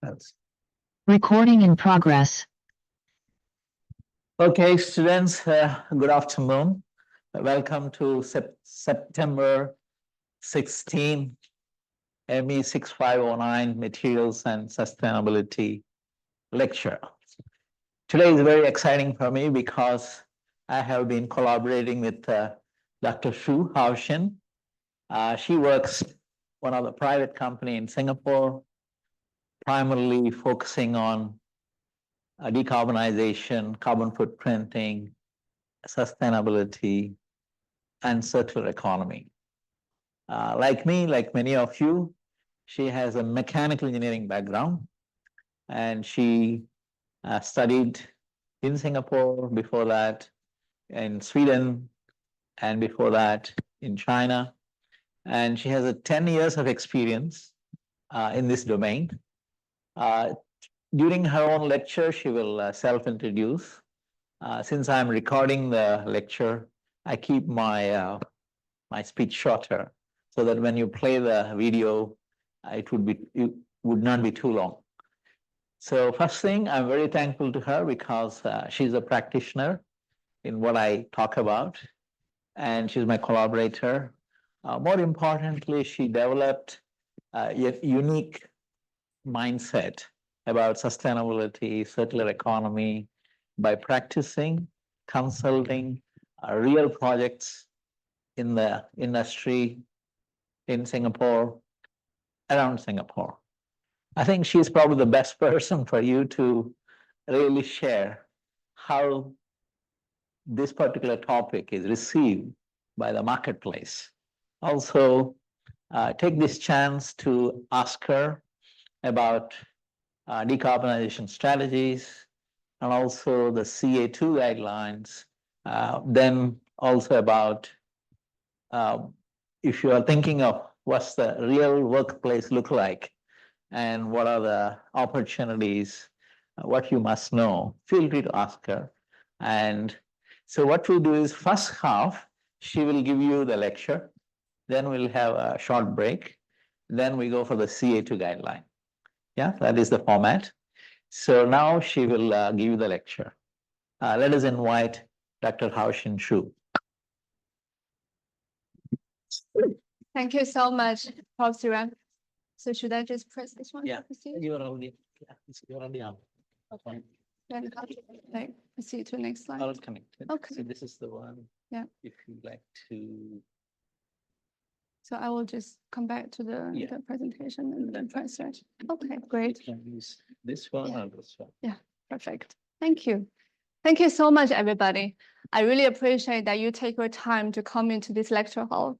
That's Recording in progress. okay, students. Good afternoon. Welcome to September 16 ME 6509 Materials and Sustainability lecture. Today is very exciting for me because I have been collaborating with Dr. Haoxin. She works one of the private company in Singapore, primarily focusing on decarbonization, carbon footprinting, sustainability, and circular economy. Like me, like many of you, she has a mechanical engineering background, and she studied in Singapore, before that in Sweden, and before that in China. And she has 10 years of experience in this domain. During her own lecture, she will self-introduce. Since I'm recording the lecture, I keep my speech shorter so that when you play the video, it would not be too long. So first thing, I'm very thankful to her because she's a practitioner in what I talk about, and she's my collaborator. More importantly, she developed a unique mindset about sustainability, circular economy by practicing, consulting real projects in the industry in Singapore, around Singapore. I think she's probably the best person for you to really share how this particular topic is received by the marketplace. Also, take this chance to ask her about decarbonization strategies and also the CA2 guidelines. Then also about if you are thinking of what's the real workplace look like and what are the opportunities, what you must know, feel free to ask her. And so what we'll do is first half, she will give you the lecture, then we'll have a short break, then we go for the CA2 guideline. Yeah, that is the format. So now she will give you the lecture. Let us invite Dr. Haoxin Xu. Thank you so much, Prof. Siran. So should I just press this one? Yeah, you're already on. Okay. Then how to proceed to the next slide? All connected. Okay. So this is the one. Yeah. If you'd like to. So I will just come back to the presentation and then press it. Okay, great. You can use this one or this one. Yeah, perfect. Thank you. Thank you so much, everybody. I really appreciate that you take your time to come into this lecture hall.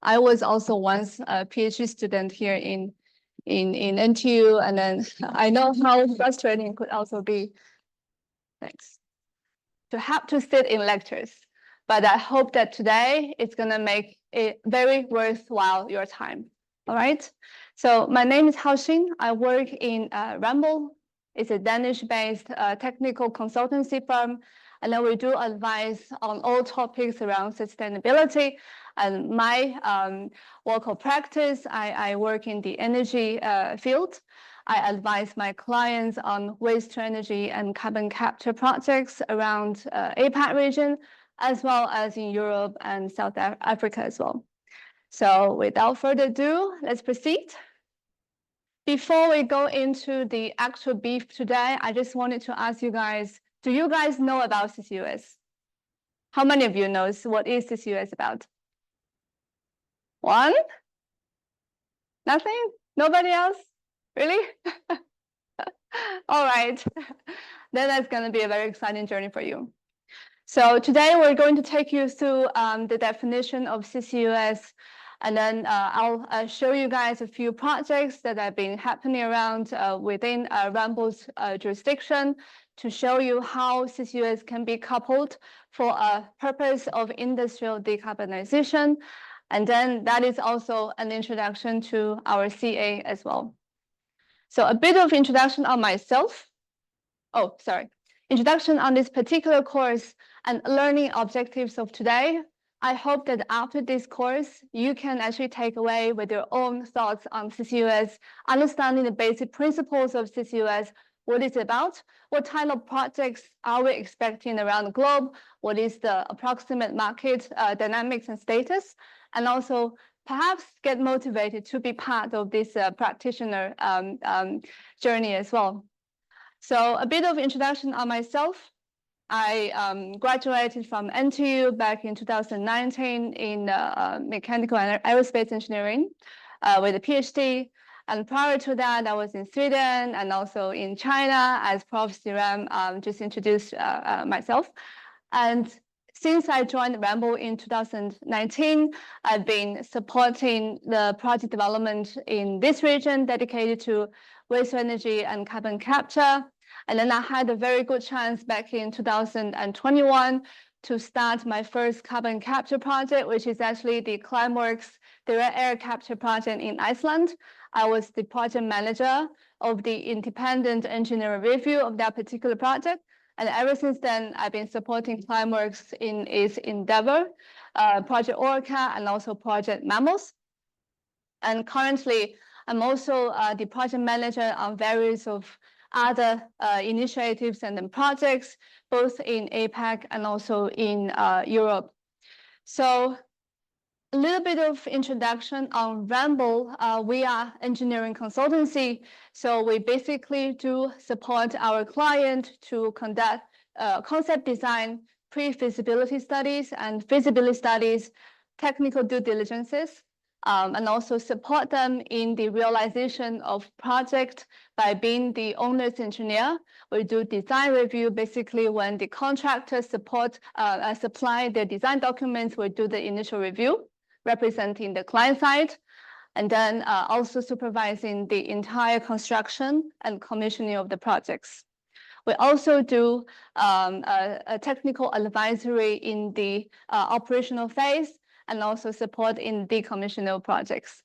I was also once a PhD student here in NTU, and then I know how frustrating it could also be. Thanks. To have to sit in lectures, but I hope that today it's gonna make it very worthwhile your time. All right. So my name is Haoxin. I work in Ramble. It's a Danish-based technical consultancy firm, and then we do advice on all topics around sustainability. And my work of practice, I work in the energy field. I advise my clients on waste to energy and carbon capture projects around APAC region, as well as in Europe and South Africa as well. So without further ado, let's proceed. Before we go into the actual beef today, I just wanted to ask you guys, do you guys know about CCUS? How many of you knows what is CCUS about? One? Nothing? Nobody else? Really? All right. Then that's going to be a very exciting journey for you. So today we're going to take you through the definition of CCUS, and then I'll show you guys a few projects that have been happening around within Ramble's jurisdiction to show you how CCUS can be coupled for a purpose of industrial decarbonization. And then that is also an introduction to our CA as well. So a bit of introduction on myself. Oh, sorry. Introduction on this particular course and learning objectives of today. I hope that after this course, you can actually take away with your own thoughts on CCUS, understanding the basic principles of CCUS, what it's about, what kind of projects are we expecting around the globe, what is the approximate market dynamics and status, and also perhaps get motivated to be part of this practitioner journey as well. So a bit of introduction on myself. I graduated from NTU back in 2019 in mechanical and aerospace engineering with a PhD. And prior to that, I was in Sweden and also in China, as Prof. Siram just introduced myself. And since I joined Ramble in 2019, I've been supporting the project development in this region dedicated to waste energy and carbon capture. And then I had a very good chance back in 2021 to start my first carbon capture project, which is actually the Climeworks direct air capture project in Iceland. I was the project manager of the independent engineering review of that particular project. And ever since then, I've been supporting Climeworks in its endeavor, Project Orca, and also Project Mammals. And currently, I'm also the project manager on various of other initiatives and then projects, both in APAC and also in Europe. So a little bit of introduction on Ramble. We are engineering consultancy. So we basically do support our client to conduct concept design, pre-feasibility studies and feasibility studies, technical due diligences, and also support them in the realization of project by being the owner's engineer. We do design review. Basically, when the contractor supply their design documents, we do the initial review, representing the client side, and then also supervising the entire construction and commissioning of the projects. We also do a technical advisory in the operational phase and also support in decommissioning projects.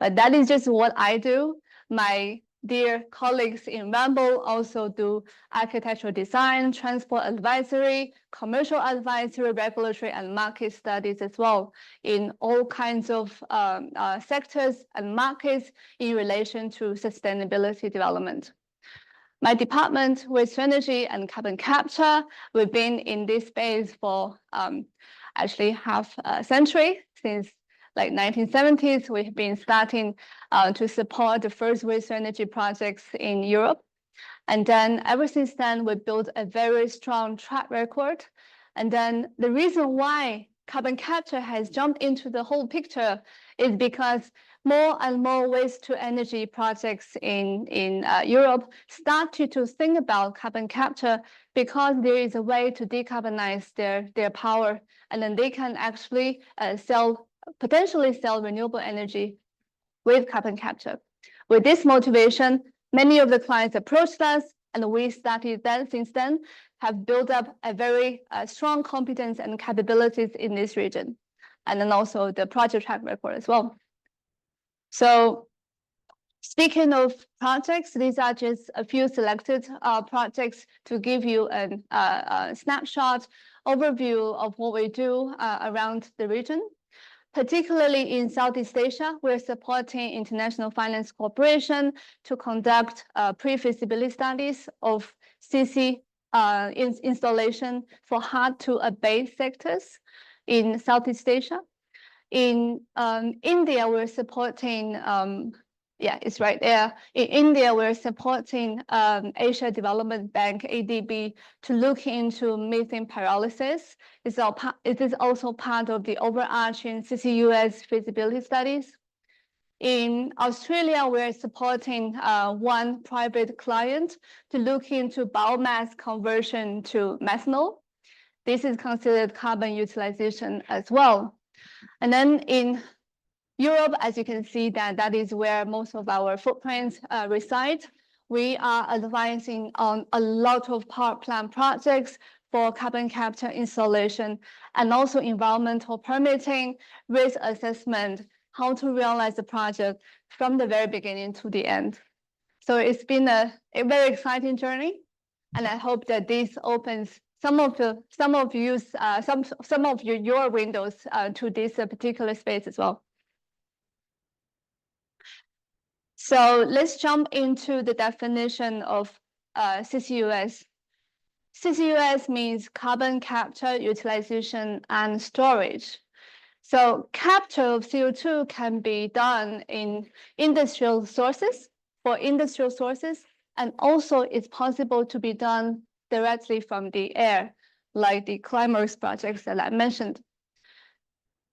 But that is just what I do. My dear colleagues in Ramble also do architectural design, transport advisory, commercial advisory, regulatory and market studies as well in all kinds of sectors and markets in relation to sustainability development. My department, waste energy and carbon capture, we've been in this space for actually half a century. Since like 1970s, we have been starting to support the first waste energy projects in Europe. And then ever since then, we built a very strong track record. And then the reason why carbon capture has jumped into the whole picture is because more and more waste to energy projects in Europe started to think about carbon capture because there is a way to decarbonize their power, and then they can actually potentially sell renewable energy with carbon capture. With this motivation, many of the clients approached us, and we started then, since then, have built up a very strong competence and capabilities in this region, and then also the project track record as well. So speaking of projects, these are just a few selected projects to give you a snapshot overview of what we do around the region. Particularly in Southeast Asia, we're supporting International Finance Corporation to conduct pre-feasibility studies of CC installation for hard-to-abate sectors in Southeast Asia. In India, we're supporting, it's right there. In India, we're supporting Asia Development Bank, ADB, to look into methane pyrolysis. It is also part of the overarching CCUS feasibility studies. In Australia, we're supporting one private client to look into biomass conversion to methanol. This is considered carbon utilization as well. And then in Europe, as you can see, that is where most of our footprints reside. We are advising on a lot of power plant projects for carbon capture installation and also environmental permitting, risk assessment, how to realize the project from the very beginning to the end. So it's been a very exciting journey, and I hope that this opens some of your windows to this particular space as well. So let's jump into the definition of CCUS. CCUS means carbon capture, utilization, and storage. So capture of CO2 can be done in industrial sources, and also it's possible to be done directly from the air, like the Climax projects that I mentioned.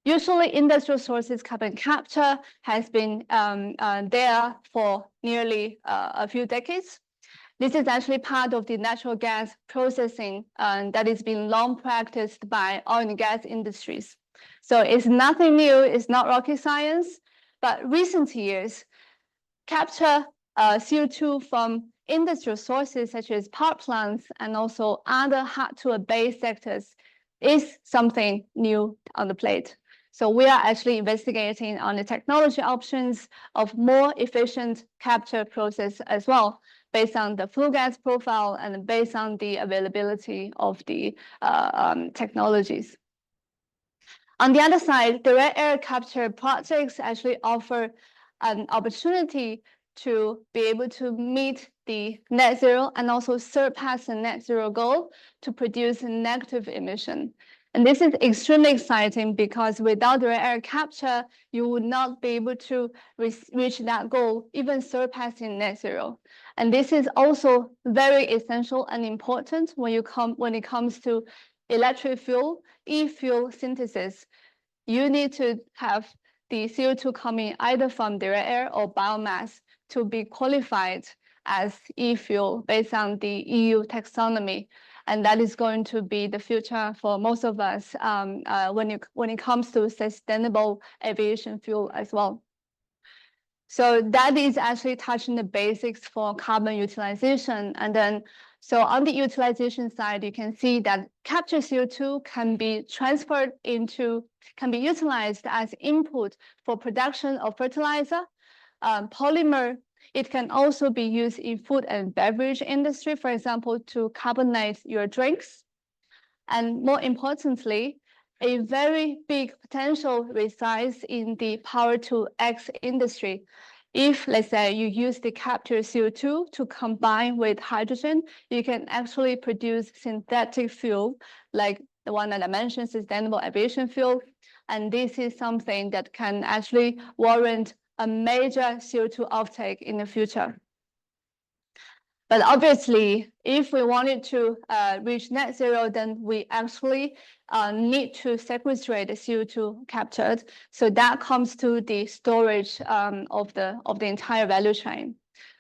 Usually, industrial sources carbon capture has been there for nearly a few decades. This is actually part of the natural gas processing that is being long practiced by oil and gas industries. So it's nothing new, it's not rocket science, but recent years, capture CO2 from industrial sources such as power plants and also other hard-to-abate sectors is something new on the plate. So we are actually investigating on the technology options of more efficient capture process as well, based on the flue gas profile and based on the availability of the technologies. On the other side, direct air capture projects actually offer an opportunity to be able to meet the net zero and also surpass the net zero goal to produce negative emission. And this is extremely exciting because without direct air capture, you would not be able to reach that goal, even surpassing net zero. And this is also very essential and important when it comes to electric fuel, e-fuel synthesis. You need to have the CO2 coming either from direct air or biomass to be qualified as e-fuel based on the EU taxonomy. And that is going to be the future for most of us when it comes to sustainable aviation fuel as well. So that is actually touching the basics for carbon utilization. And then, so on the utilization side, you can see that captured CO2 can be utilized as input for production of fertilizer, polymer. It can also be used in food and beverage industry, for example, to carbonate your drinks. And more importantly, a very big potential resides in the power-to-X industry. If, let's say, you use the captured CO2 to combine with hydrogen, you can actually produce synthetic fuel, like the one that I mentioned, sustainable aviation fuel. And this is something that can actually warrant a major CO2 offtake in the future. But obviously, if we wanted to reach net zero, then we actually need to sequestrate the CO2 captured. So that comes to the storage of the entire value chain.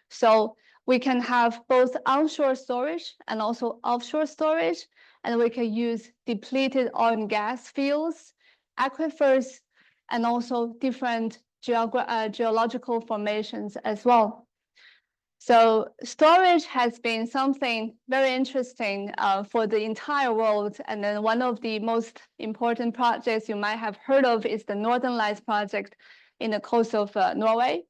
So we can have both onshore storage and also offshore storage, and we can use depleted oil and gas fields, aquifers, and also different geological formations as well. So storage has been something very interesting for the entire world. And then one of the most important projects you might have heard of is the Northern Lights project in the coast of Norway.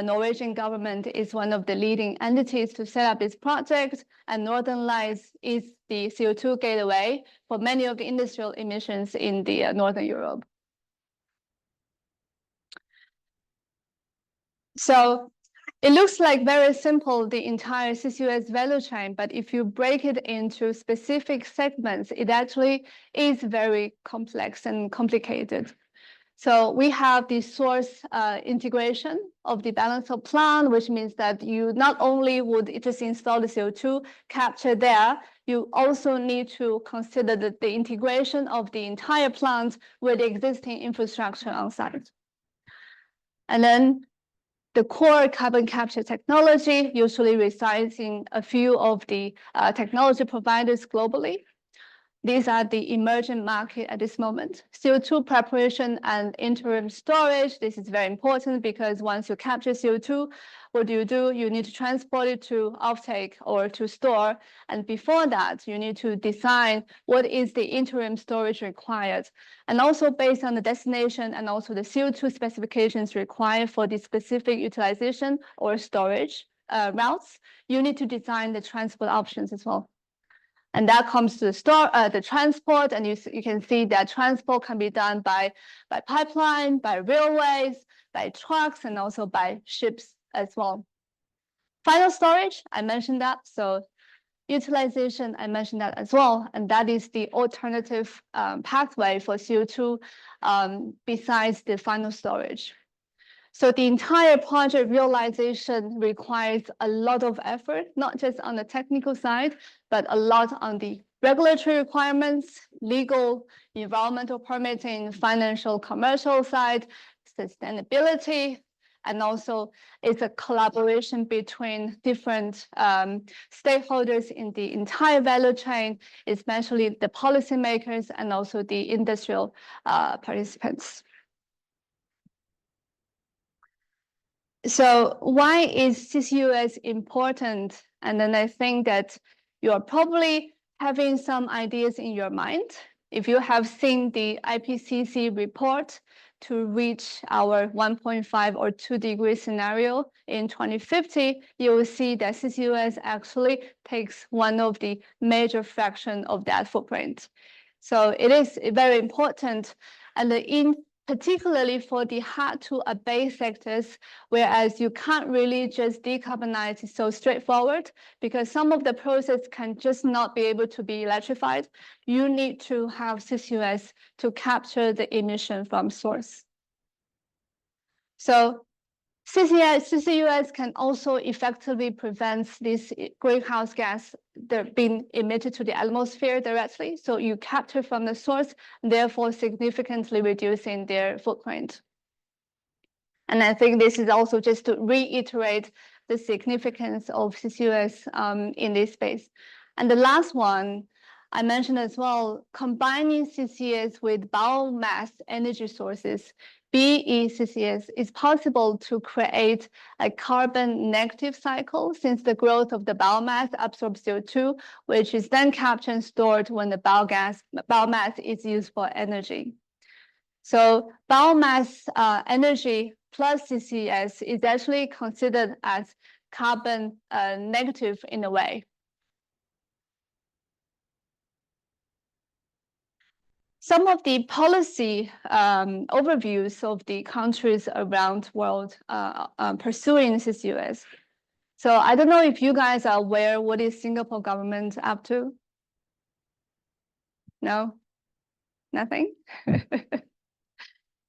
Norwegian government is one of the leading entities to set up this project, and Northern Lights is the CO2 gateway for many of the industrial emissions in the Northern Europe. So it looks like very simple, the entire CCUS value chain, but if you break it into specific segments, it actually is very complex and complicated. So we have the source integration of the balance of plant, which means that you not only would just install the CO2 capture there, you also need to consider the integration of the entire plant with the existing infrastructure on site. And then the core carbon capture technology usually resides in a few of the technology providers globally. These are the emerging market at this moment. CO2 preparation and interim storage. This is very important because once you capture CO2, what do? You need to transport it to offtake or to store. And before that, you need to design what is the interim storage required. And also based on the destination and also the CO2 specifications required for the specific utilization or storage routes, you need to design the transport options as well. And that comes to the transport, and you can see that transport can be done by pipeline, by railways, by trucks, and also by ships as well. Final storage, I mentioned that. So utilization, I mentioned that as well. And that is the alternative pathway for CO2 besides the final storage. So the entire project realization requires a lot of effort, not just on the technical side, but a lot on the regulatory requirements, legal, environmental permitting, financial, commercial side, sustainability, and also it's a collaboration between different stakeholders in the entire value chain, especially the policymakers and also the industrial participants. So why is CCUS important? And then I think that you're probably having some ideas in your mind. If you have seen the IPCC report to reach our 1.5 or 2 degree scenario in 2050, you will see that CCUS actually takes one of the major fraction of that footprint. So it is very important. And particularly for the hard-to-abate sectors, whereas you can't really just decarbonize so straightforward because some of the process can just not be able to be electrified. You need to have CCUS to capture the emission from source. So CCUS can also effectively prevent this greenhouse gas being emitted to the atmosphere directly. So you capture from the source, therefore significantly reducing their footprint. And I think this is also just to reiterate the significance of CCUS in this space. And the last one, I mentioned as well, combining CCS with biomass energy sources, BECCS, is possible to create a carbon negative cycle since the growth of the biomass absorbs CO2, which is then captured and stored when the biomass is used for energy. So biomass energy plus CCS is actually considered as carbon negative in a way. Some of the policy overviews of the countries around the world pursuing CCUS. So I don't know if you guys are aware what is Singapore government up to? No? Nothing?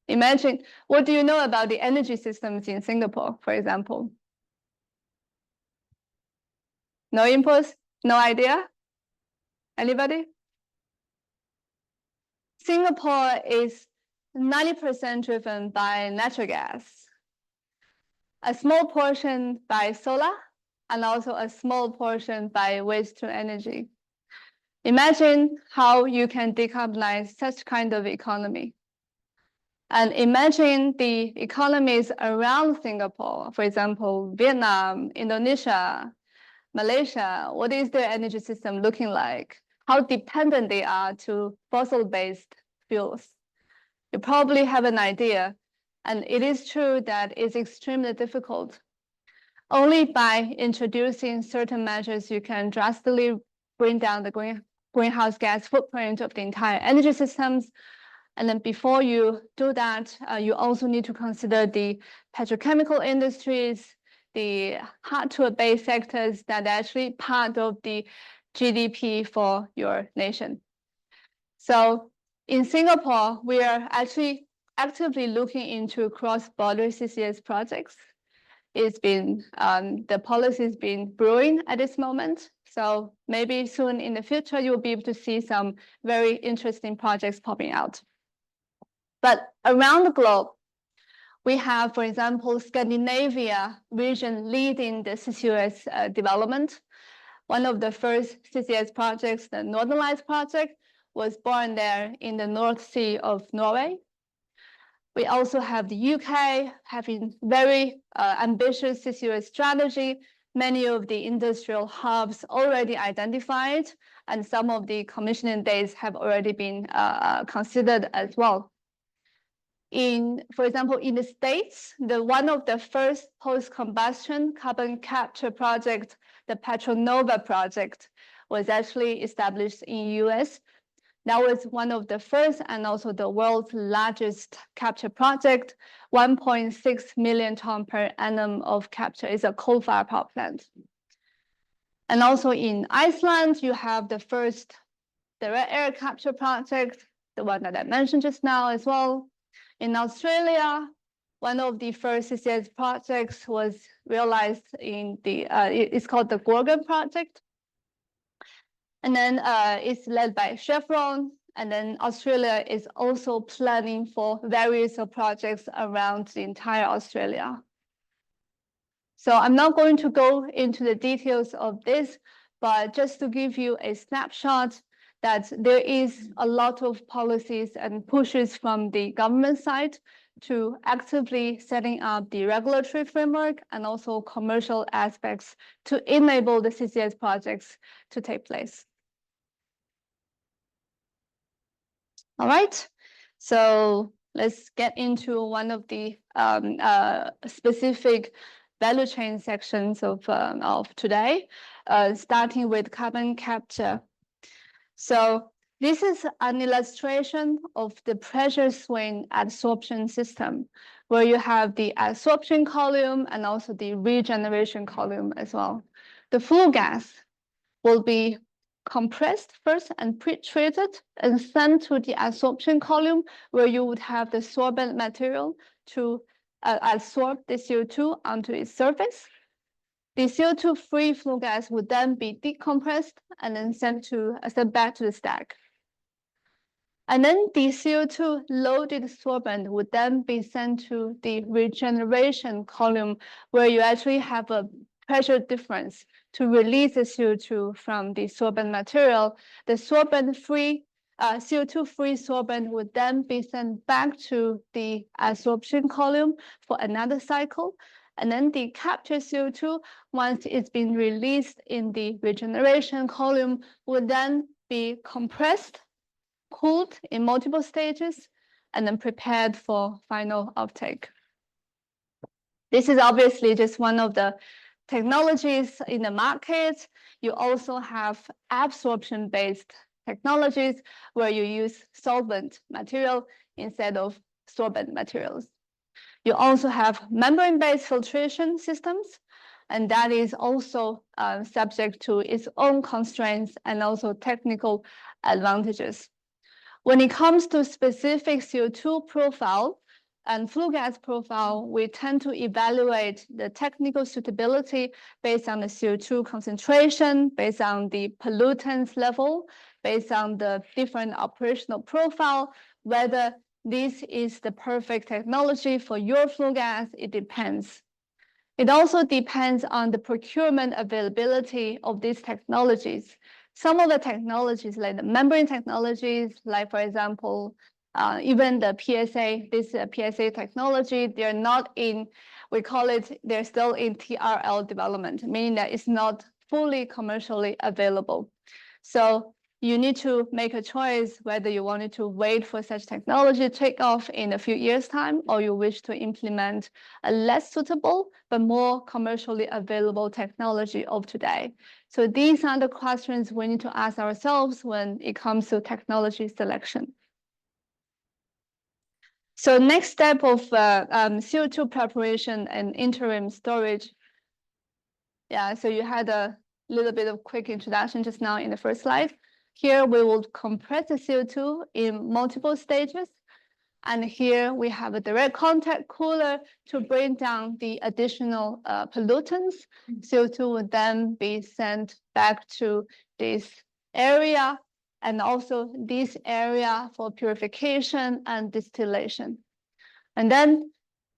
Imagine, what do you know about the energy systems in Singapore, for example? No input? No idea? Anybody? Singapore is 90% driven by natural gas, a small portion by solar, and also a small portion by waste to energy. Imagine how you can decarbonize such kind of economy. And imagine the economies around Singapore, for example, Vietnam, Indonesia, Malaysia, what is their energy system looking like? How dependent they are to fossil-based fuels. You probably have an idea, and it is true that it's extremely difficult. Only by introducing certain measures, you can drastically bring down the greenhouse gas footprint of the entire energy systems. And then before you do that, you also need to consider the petrochemical industries, the hard-to-abate sectors that are actually part of the GDP for your nation. So in Singapore, we are actually actively looking into cross-border CCS projects. It's been, the policy has been brewing at this moment. So maybe soon in the future, you'll be able to see some very interesting projects popping out. But around the globe, we have, for example, Scandinavia region leading the CCUS development. One of the first CCS projects, the Northern Lights project, was born there in the North Sea of Norway. We also have the UK having very ambitious CCUS strategy. Many of the industrial hubs already identified, and some of the commissioning dates have already been considered as well. For example, in the States, one of the first post-combustion carbon capture project, the Petronova project, was actually established in US. That was one of the first and also the world's largest capture project, 1.6 million ton per annum of capture. Is a coal-fired power plant. And also in Iceland, you have the first direct air capture project, the one that I mentioned just now as well. In Australia, one of the first CCS projects was realized in the, it's called the Gorgon project. And then it's led by Chevron. And then Australia is also planning for various projects around the entire Australia. So I'm not going to go into the details of this, but just to give you a snapshot that there is a lot of policies and pushes from the government side to actively setting up the regulatory framework and also commercial aspects to enable the CCS projects to take place. All right, so let's get into one of the specific value chain sections of today, starting with carbon capture. So this is an illustration of the pressure swing adsorption system, where you have the adsorption column and also the regeneration column as well. The flue gas will be compressed first and pre-treated and sent to the adsorption column, where you would have the sorbent material to adsorb the CO2 onto its surface. The CO2-free flue gas would then be decompressed and then sent back to the stack. And then the CO2-loaded sorbent would then be sent to the regeneration column, where you actually have a pressure difference to release the CO2 from the sorbent material. The sorbent-free, CO2-free sorbent would then be sent back to the adsorption column for another cycle. And then the captured CO2, once it's been released in the regeneration column, would then be compressed, cooled in multiple stages, and then prepared for final uptake. This is obviously just one of the technologies in the market. You also have absorption-based technologies where you use solvent material instead of sorbent materials. You also have membrane-based filtration systems, and that is also subject to its own constraints and also technical advantages. When it comes to specific CO2 profile and flue gas profile, we tend to evaluate the technical suitability based on the CO2 concentration, based on the pollutants level, based on the different operational profile, whether this is the perfect technology for your flue gas. It depends. It also depends on the procurement availability of these technologies. Some of the technologies, like the membrane technologies, like for example, even the PSA, this PSA technology, they're not in, we call it, they're still in TRL development, meaning that it's not fully commercially available. So you need to make a choice whether you wanted to wait for such technology to take off in a few years' time, or you wish to implement a less suitable but more commercially available technology of today. So these are the questions we need to ask ourselves when it comes to technology selection. So next step of CO2 preparation and interim storage. Yeah, so you had a little bit of quick introduction just now in the first slide. Here we will compress the CO2 in multiple stages. And here we have a direct contact cooler to bring down the additional pollutants. CO2 would then be sent back to this area, and also this area for purification and distillation. And then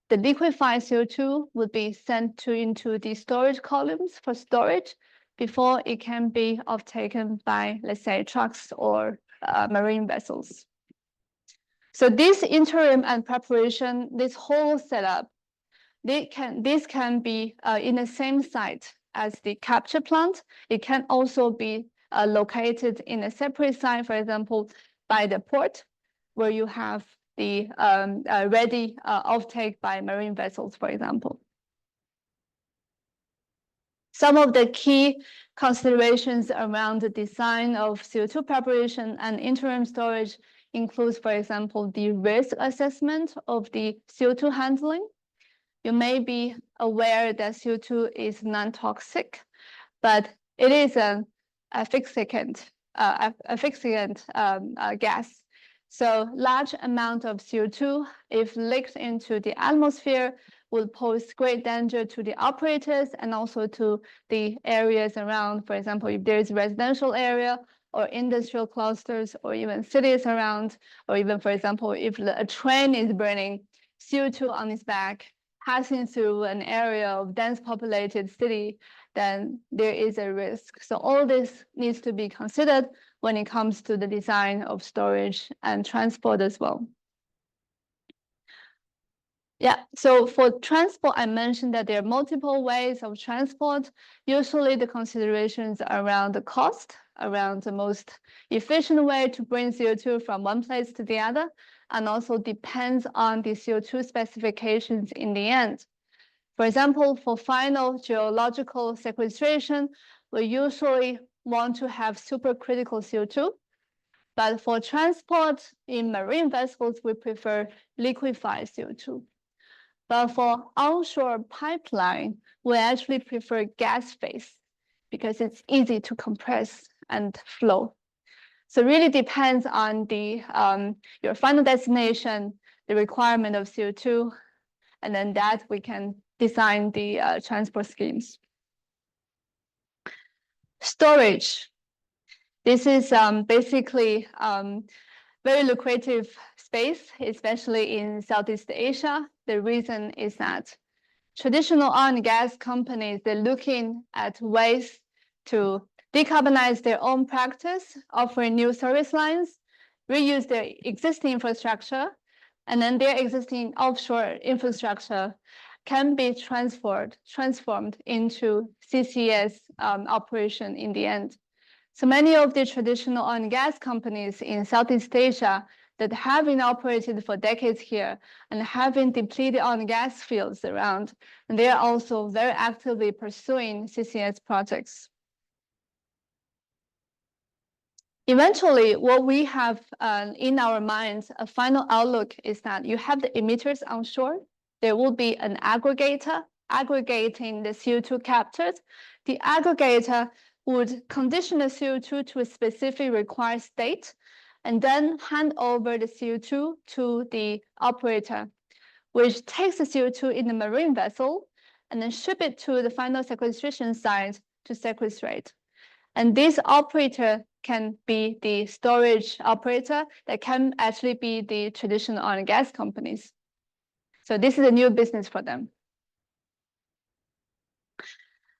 the liquefied CO2 would be sent into the storage columns for storage before it can be offtaken by, let's say, trucks or marine vessels. So this interim and preparation, this whole setup, this can be in the same site as the capture plant. It can also be located in a separate site, for example, by the port, where you have the ready offtake by marine vessels, for example. Some of the key considerations around the design of CO2 preparation and interim storage includes, for example, the risk assessment of the CO2 handling. You may be aware that CO2 is non-toxic, but it is an asphyxiant gas. So large amount of CO2, if leaked into the atmosphere, will pose great danger to the operators and also to the areas around. For example, if there is residential area or industrial clusters or even cities around, or even, for example, if a train is burning, CO2 on its back, passing through an area of dense populated city, then there is a risk. So all this needs to be considered when it comes to the design of storage and transport as well. Yeah, so for transport, I mentioned that there are multiple ways of transport. Usually the considerations around the cost, around the most efficient way to bring CO2 from one place to the other, and also depends on the CO2 specifications in the end. For example, for final geological sequestration, we usually want to have supercritical CO2. But for transport in marine vessels, we prefer liquefied CO2. But for onshore pipeline, we actually prefer gas phase because it's easy to compress and flow. So it really depends on the your final destination, the requirement of CO2, and then that we can design the transport schemes. Storage. This is basically very lucrative space, especially in Southeast Asia. The reason is that traditional oil and gas companies, they're looking at ways to decarbonize their own practice, offering new service lines, reuse their existing infrastructure, and then their existing offshore infrastructure can be transformed into CCUS operation in the end. So many of the traditional oil and gas companies in Southeast Asia that have been operated for decades here and have been depleted oil and gas fields around, and they are also very actively pursuing CCS projects. Eventually, what we have in our minds, a final outlook is that you have the emitters onshore. There will be an aggregator aggregating the CO2 captured. The aggregator would condition the CO2 to a specific required state and then hand over the CO2 to the operator, which takes the CO2 in the marine vessel and then ship it to the final sequestration site to sequestrate. And this operator can be the storage operator that can actually be the traditional oil and gas companies. So this is a new business for them.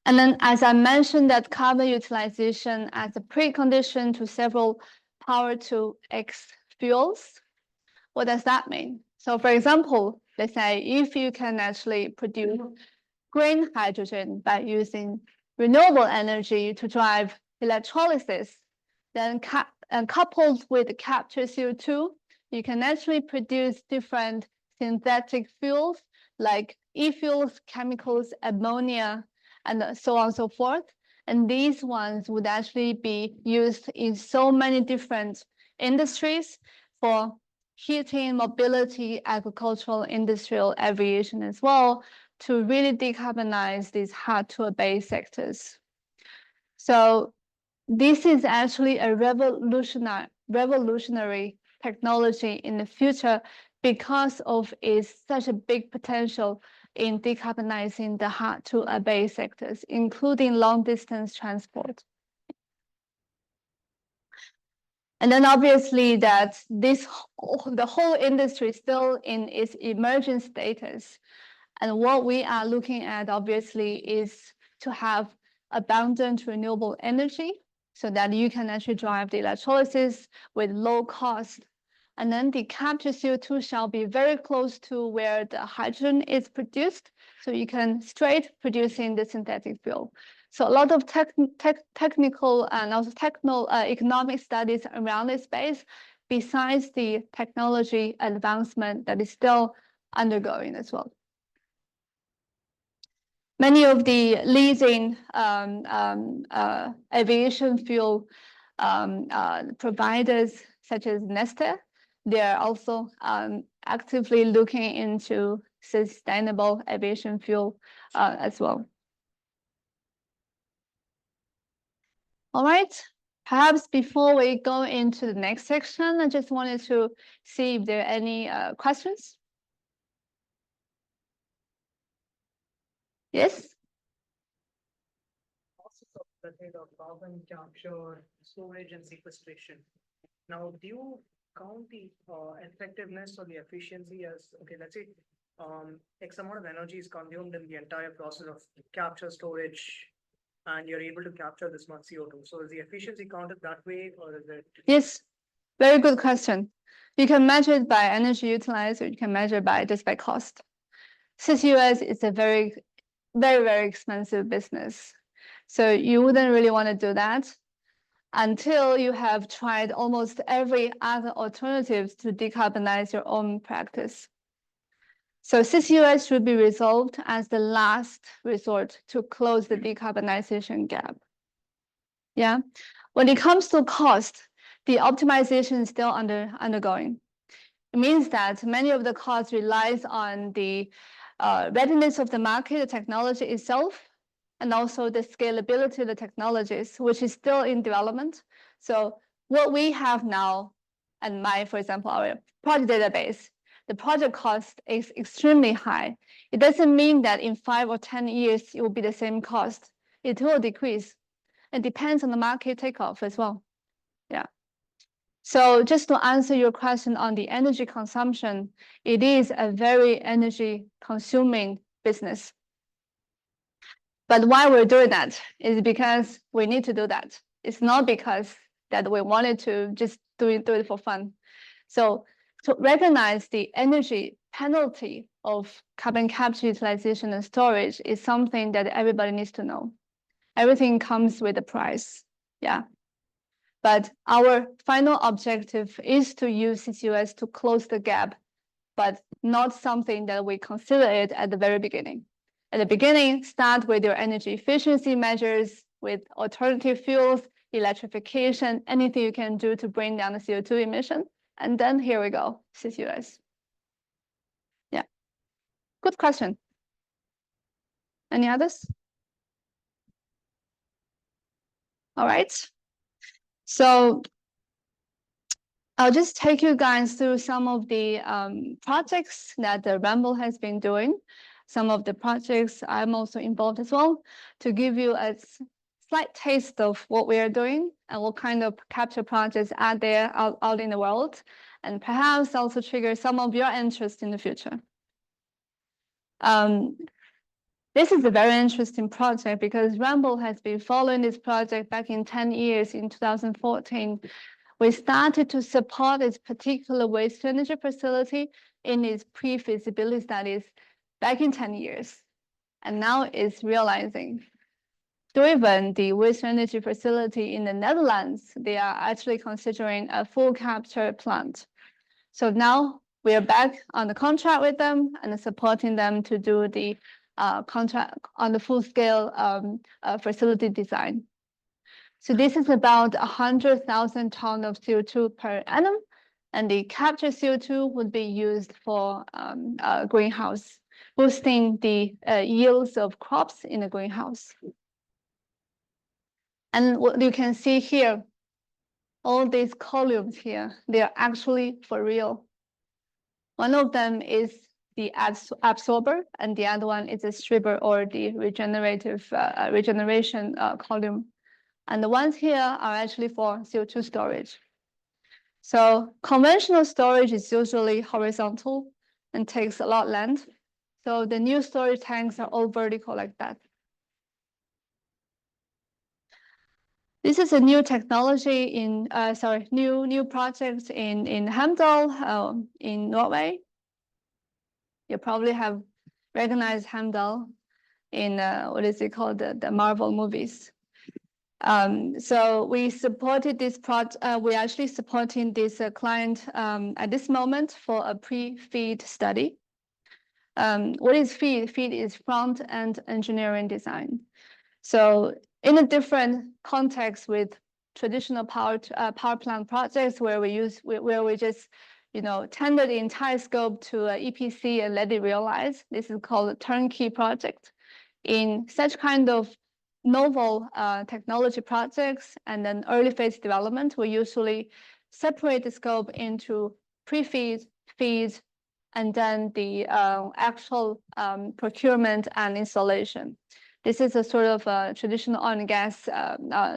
And then, as I mentioned, that carbon utilization as a precondition to several power-to-X fuels. What does that mean? So for example, let's say if you can actually produce green hydrogen by using renewable energy to drive electrolysis, then coupled with the captured CO2, you can actually produce different synthetic fuels like e-fuels, chemicals, ammonia, and so on and so forth. And these ones would actually be used in so many different industries for heating, mobility, agricultural, industrial, aviation as well, to really decarbonize these hard-to-abate sectors. So this is actually a revolutionary technology in the future because of its such a big potential in decarbonizing the hard-to-abate sectors, including long-distance transport. And then obviously that the whole industry is still in its emerging status. And what we are looking at obviously is to have abundant renewable energy so that you can actually drive the electrolysis with low cost. And then the captured CO2 shall be very close to where the hydrogen is produced, so you can straight producing the synthetic fuel. So a lot of technical and also economic studies around this space, besides the technology advancement that is still undergoing as well. Many of the leading aviation fuel providers, such as Neste, they are also actively looking into sustainable aviation fuel as well. All right. Perhaps before we go into the next section, I just wanted to see if there are any questions. Yes? Process of method of carbon capture, storage, and sequestration. Now, do you count the effectiveness or the efficiency as, okay, let's say X amount of energy is consumed in the entire process of capture, storage, and you're able to capture this much CO2. So is the efficiency counted that way, or is it? Yes, very good question. You can measure it by energy utilized, or you can measure just by cost. CCUS is a very, very expensive business. So you wouldn't really want to do that until you have tried almost every other alternative to decarbonize your own practice. So CCUS should be resolved as the last resort to close the decarbonization gap. Yeah. When it comes to cost, the optimization is still undergoing. It means that many of the costs relies on the readiness of the market, the technology itself, and also the scalability of the technologies, which is still in development. So what we have now, and for example, our project database, the project cost is extremely high. It doesn't mean that in 5 or 10 years, it will be the same cost. It will decrease. It depends on the market takeoff as well. Yeah. So just to answer your question on the energy consumption, it is a very energy consuming business. But why we're doing that is because we need to do that. It's not because that we wanted to just do it for fun. So to recognize the energy penalty of carbon capture, utilization, and storage is something that everybody needs to know. Everything comes with a price. Yeah. But our final objective is to use CCUS to close the gap, but not something that we consider it at the very beginning. At the beginning, start with your energy efficiency measures, with alternative fuels, electrification, anything you can do to bring down the CO2 emission. And then here we go, CCUS. Yeah, good question. Any others? All right. So I'll just take you guys through some of the projects that the Ramble has been doing. Some of the projects I'm also involved as well, to give you a slight taste of what we are doing and what kind of capture projects are there out in the world, and perhaps also trigger some of your interest in the future. This is a very interesting project because Ramble has been following this project back in 10 years. In 2014, we started to support this particular waste to energy facility in its pre-feasibility studies back in 10 years. And now it's realizing, driven the waste to energy facility in the Netherlands, they are actually considering a full capture plant. So now we are back on the contract with them and supporting them to do the contract on the full scale facility design. So this is about 100,000 tons of CO2 per annum, and the captured CO2 would be used for greenhouse, boosting the yields of crops in the greenhouse. And what you can see here, all these columns here, they are actually for real. One of them is the absorber, and the other one is the stripper or the regeneration column. And the ones here are actually for CO2 storage. So conventional storage is usually horizontal and takes a lot of land. So the new storage tanks are all vertical like that. This is a new technology in, new project in Hemdal in Norway. You probably have recognized Hemdal in, what is it called, the Marvel movies. So we supported this project. We're actually supporting this client at this moment for a pre-feed study. What is FEED? FEED is front-end engineering design. So in a different context with traditional power plant projects where we just tender the entire scope to EPC and let it realize, this is called a turnkey project. In such kind of novel technology projects and then early phase development, we usually separate the scope into pre-FEED, FEED, and then the actual procurement and installation. This is a sort of traditional oil and gas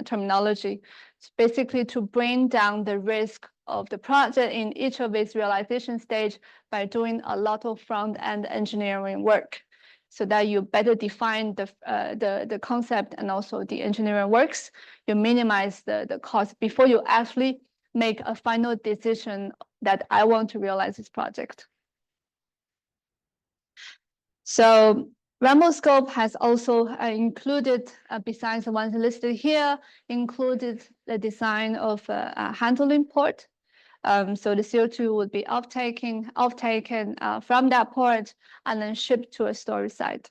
terminology. It's basically to bring down the risk of the project in each of its realization stage by doing a lot of front-end engineering work, so that you better define the concept and also the engineering works. You minimize the cost before you actually make a final decision that I want to realize this project. So Rainbow Scope has also included, besides the ones listed here, included the design of a handling port. So the CO2 would be off-taken from that port and then shipped to a storage site.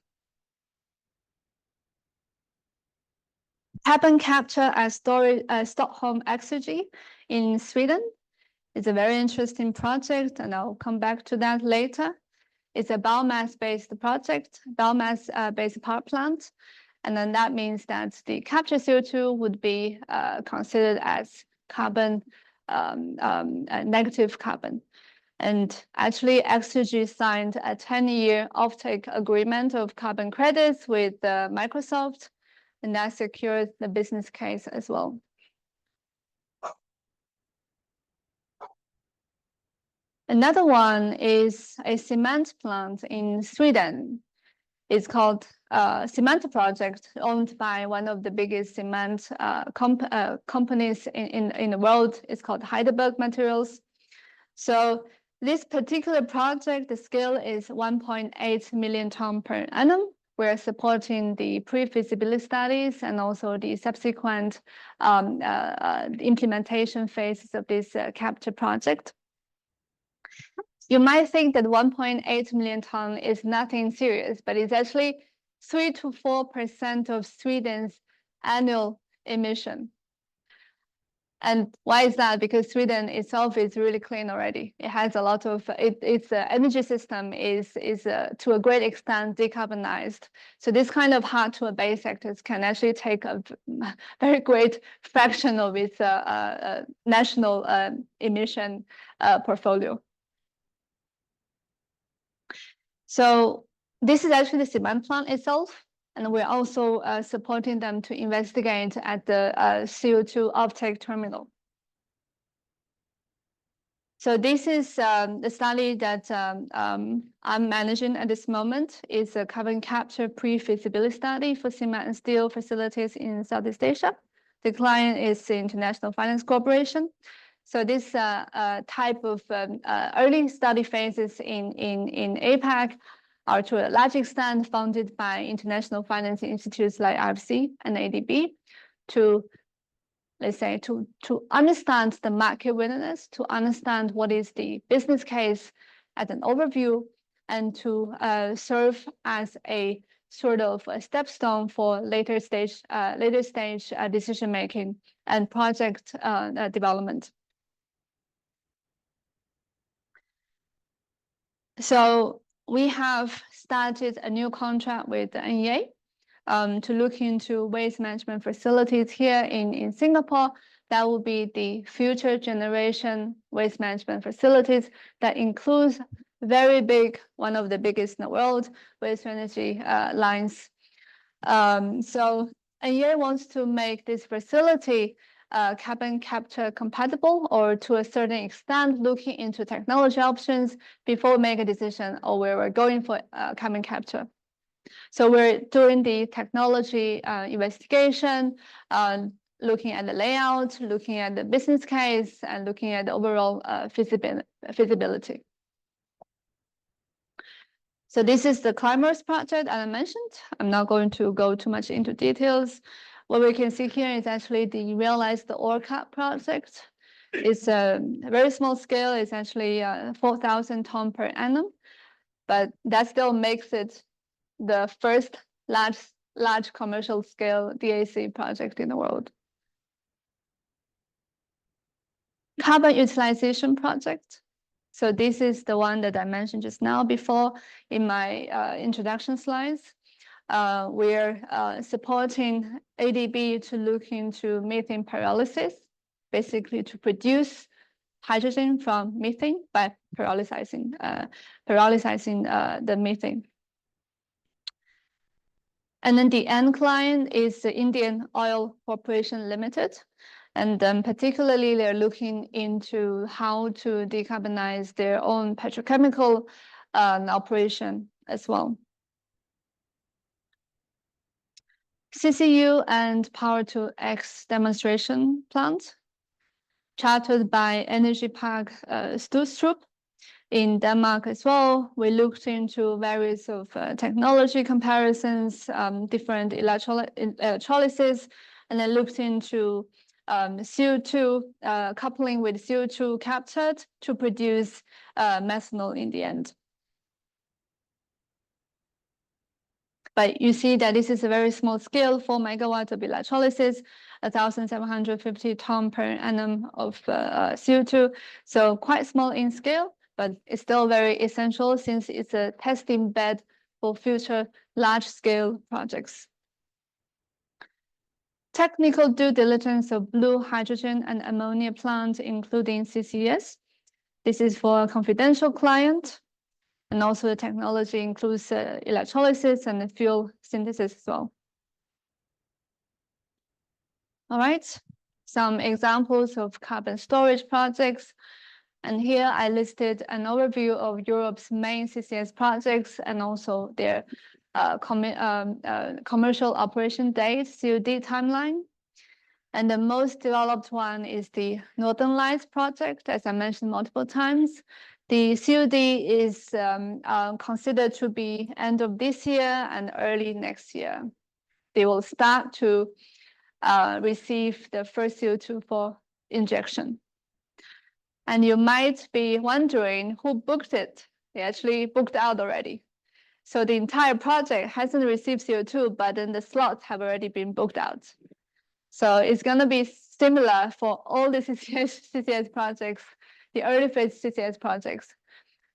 Carbon capture and storage, Stockholm Exergi in Sweden is a very interesting project, and I'll come back to that later. It's a biomass-based project, biomass-based power plant. And then that means that the captured CO2 would be considered as carbon, negative carbon. And actually, Exergi signed a 10-year offtake agreement of carbon credits with Microsoft, and that secured the business case as well. Another one is a cement plant in Sweden. It's called Cement Project, owned by one of the biggest cement companies in the world. It's called Heidelberg Materials. So this particular project, the scale is 1.8 million tons per annum. We're supporting the pre-feasibility studies and also the subsequent implementation phases of this capture project. You might think that 1.8 million tons is nothing serious, but it's actually 3 to 4% of Sweden's annual emission. And why is that? Because Sweden itself is really clean already. It has a lot of its energy system is to a great extent decarbonized. So this kind of hard to abate sectors can actually take a very great fraction of its national emission portfolio. So this is actually the cement plant itself, and we're also supporting them to investigate at the CO2 offtake terminal. So this is the study that I'm managing at this moment. It's a carbon capture pre-feasibility study for cement and steel facilities in Southeast Asia. The client is the International Finance Corporation. So this type of early study phases in APAC are to a large extent funded by international financing institutes like IFC and ADB to, let's say, to understand the market readiness, to understand what is the business case as an overview, and to serve as a sort of a stepstone for later stage decision making and project development. So we have started a new contract with the NEA to look into waste management facilities here in Singapore. That will be the future generation waste management facilities that includes very big, one of the biggest in the world, waste energy lines. So NEA wants to make this facility carbon capture compatible, or to a certain extent looking into technology options before we make a decision or where we're going for carbon capture. So we're doing the technology investigation, looking at the layout, looking at the business case, and looking at the overall feasibility. So this is the Climbers project that I mentioned. I'm not going to go too much into details. What we can see here is actually the realized ORCAP project. It's a very small scale. It's actually 4,000 tons per annum. but that still makes it the first large commercial scale DAC project in the world. Carbon utilization project. So this is the one that I mentioned just now before in my introduction slides. We're supporting ADB to look into methane pyrolysis, basically to produce hydrogen from methane by pyrolyzing the methane. And then the end client is the Indian Oil Corporation Limited. And particularly, they're looking into how to decarbonize their own petrochemical operation as well. CCU and Power-to-X demonstration plant, chartered by Energy Park Stustrup in Denmark as well. We looked into various of technology comparisons, different electrolysis, and then looked into CO2 coupling with CO2 captured to produce methanol in the end. But you see that this is a very small scale, 4 megawatts of electrolysis, 1,750 tons per annum of CO2. So quite small in scale, but it's still very essential since it's a testing bed for future large-scale projects. Technical due diligence of blue hydrogen and ammonia plants, including CCUS. This is for a confidential client. And also the technology includes electrolysis and the fuel synthesis as well. All right, some examples of carbon storage projects. And here I listed an overview of Europe's main CCS projects and also their commercial operation date, COD timeline. And the most developed one is the Northern Lights project, as I mentioned multiple times. The COD is considered to be end of this year and early next year. They will start to receive the first CO2 for injection. And you might be wondering who booked it. They actually booked out already. So the entire project hasn't received CO2, but then the slots have already been booked out. So it's going to be similar for all the CCS projects, the early phase CCS projects.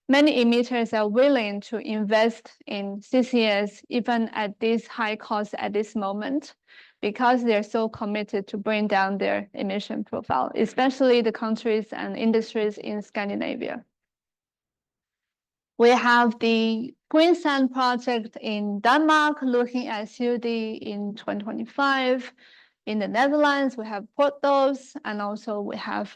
Many emitters are willing to invest in CCS even at this high cost at this moment because they're so committed to bring down their emission profile, especially the countries and industries in Scandinavia. We have the Green Sand project in Denmark looking at COD in 2025. In the Netherlands, we have Porthos, and also we have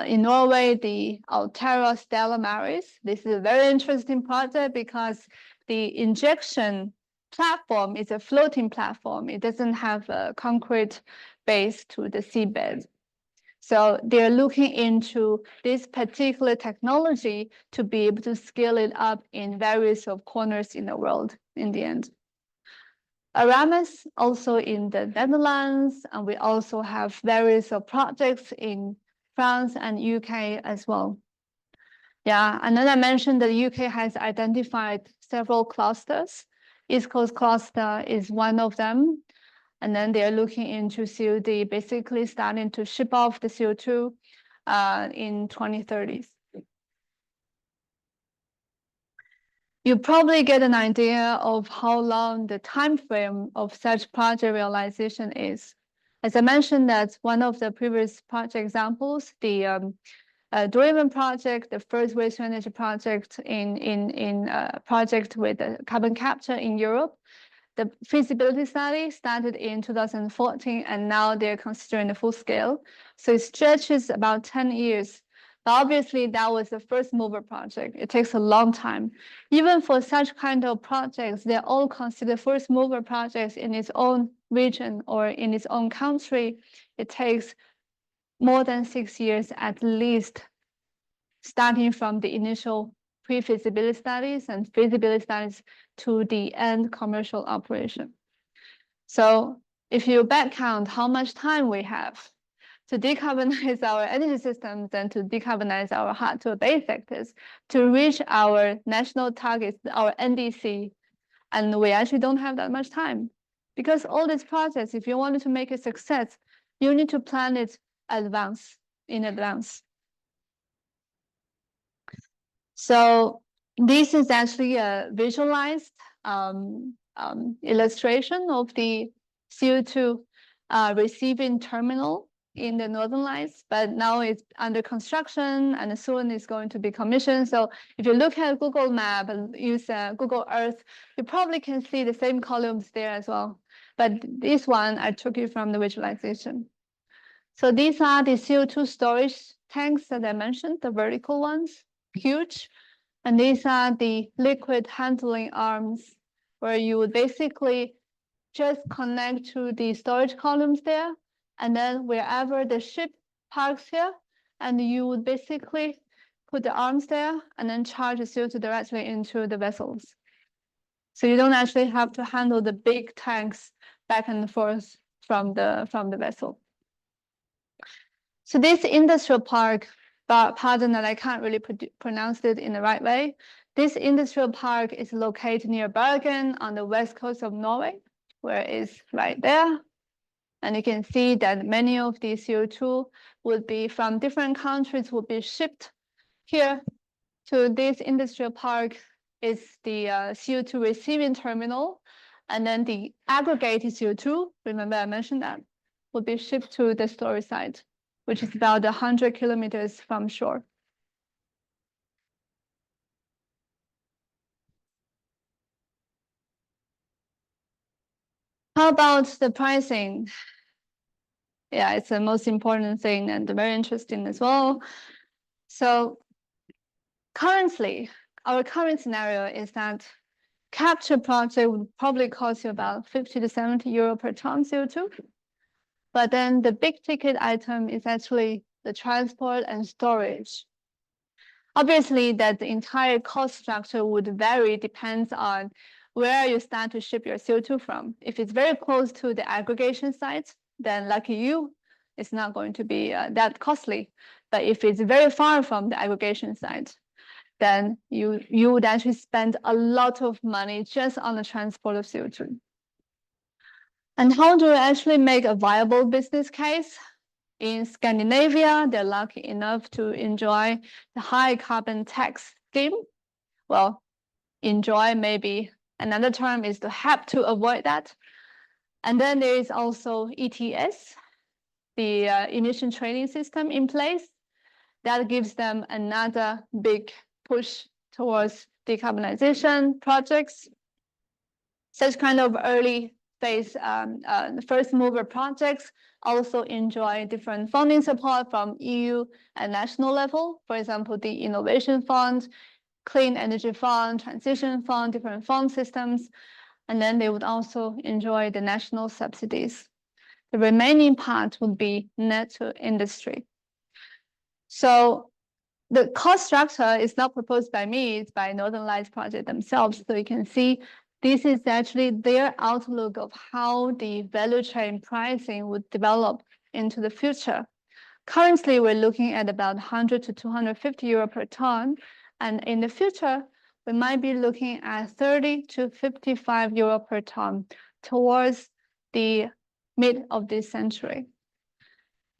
in Norway, the Altera Stella Maris. This is a very interesting project because the injection platform is a floating platform. It doesn't have a concrete base to the seabed. So they're looking into this particular technology to be able to scale it up in various of corners in the world in the end. Aramis also in the Netherlands, and we also have various of projects in France and UK as well. Yeah, and then I mentioned that the UK has identified several clusters. East Coast cluster is one of them. And then they're looking into COD, basically starting to ship off the CO2 in 2030s. You probably get an idea of how long the time frame of such project realization is. As I mentioned, that's one of the previous project examples, the Driven project, the first waste energy project in project with carbon capture in Europe. The feasibility study started in 2014, and now they're considering the full scale. So it stretches about 10 years. But obviously, that was the first mover project. It takes a long time. Even for such kind of projects, they're all considered first mover projects in its own region or in its own country. It takes more than 6 years at least, starting from the initial pre-feasibility studies and feasibility studies to the end commercial operation. So if you back count how much time we have, to decarbonize our energy systems and to decarbonize our hard-to-abate sectors to reach our national targets, our NDC. And we actually don't have that much time because all these projects, if you wanted to make a success, you need to plan it in advance. So this is actually a visualized illustration of the CO2 receiving terminal in the Northern Lights, but now it's under construction and soon it's going to be commissioned. So if you look at Google Map and use Google Earth, you probably can see the same columns there as well. But this one, I took it from the visualization. So these are the CO2 storage tanks that I mentioned, the vertical ones, huge. And these are the liquid handling arms where you would basically just connect to the storage columns there. And then wherever the ship parks here, and you would basically put the arms there and then charge the CO2 directly into the vessels. So you don't actually have to handle the big tanks back and forth from the vessel. So this industrial park, but pardon that I can't really pronounce it in the right way. This industrial park is located near Bergen on the west coast of Norway, where it's right there. And you can see that many of the CO2 would be from different countries would be shipped here to this industrial park. Is the CO2 receiving terminal, and then the aggregated CO2, remember I mentioned that, would be shipped to the storage site, which is about 100 kilometers from shore. How about the pricing? Yeah, it's the most important thing and very interesting as well. So currently, our current scenario is that capture project would probably cost you about 50 to 70 euro per ton CO2. But then the big ticket item is actually the transport and storage. Obviously, that the entire cost structure would vary, depends on where you start to ship your CO2 from. If it's very close to the aggregation site, then lucky you, it's not going to be that costly. But if it's very far from the aggregation site, then you would actually spend a lot of money just on the transport of CO2. And how do we actually make a viable business case? In Scandinavia, they're lucky enough to enjoy the high carbon tax scheme. Well, enjoy maybe another term is to have to avoid that. And then there is also ETS, the emission trading system in place. That gives them another big push towards decarbonization projects. Such kind of early phase first mover projects also enjoy different funding support from EU and national level. For example, the Innovation Fund, Clean Energy Fund, Transition Fund, different fund systems. And then they would also enjoy the national subsidies. The remaining part would be net to industry. So the cost structure is not proposed by me, it's by Northern Lights project themselves. So you can see this is actually their outlook of how the value chain pricing would develop into the future. Currently, we're looking at about 100 to 250 euro per ton. And in the future, we might be looking at 30 to 55 euro per ton towards the mid of this century.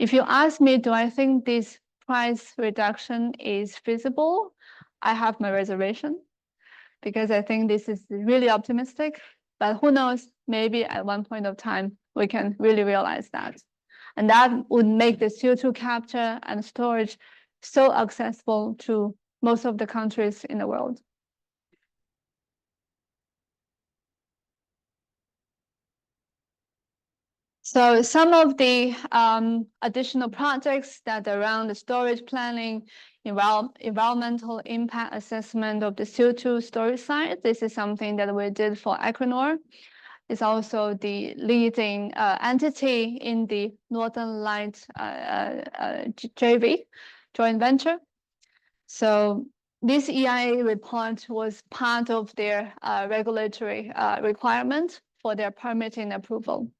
If you ask me, do I think this price reduction is feasible? I have my reservation because I think this is really optimistic, but who knows, maybe at one point of time, we can really realize that. And that would make the CO2 capture and storage so accessible to most of the countries in the world. So some of the additional projects that are around the storage planning, environmental impact assessment of the CO2 storage site. This is something that we did for Equinor. It's also the leading entity in the Northern Lights JV, joint venture. So this EIA report was part of their regulatory requirement for their permitting approval.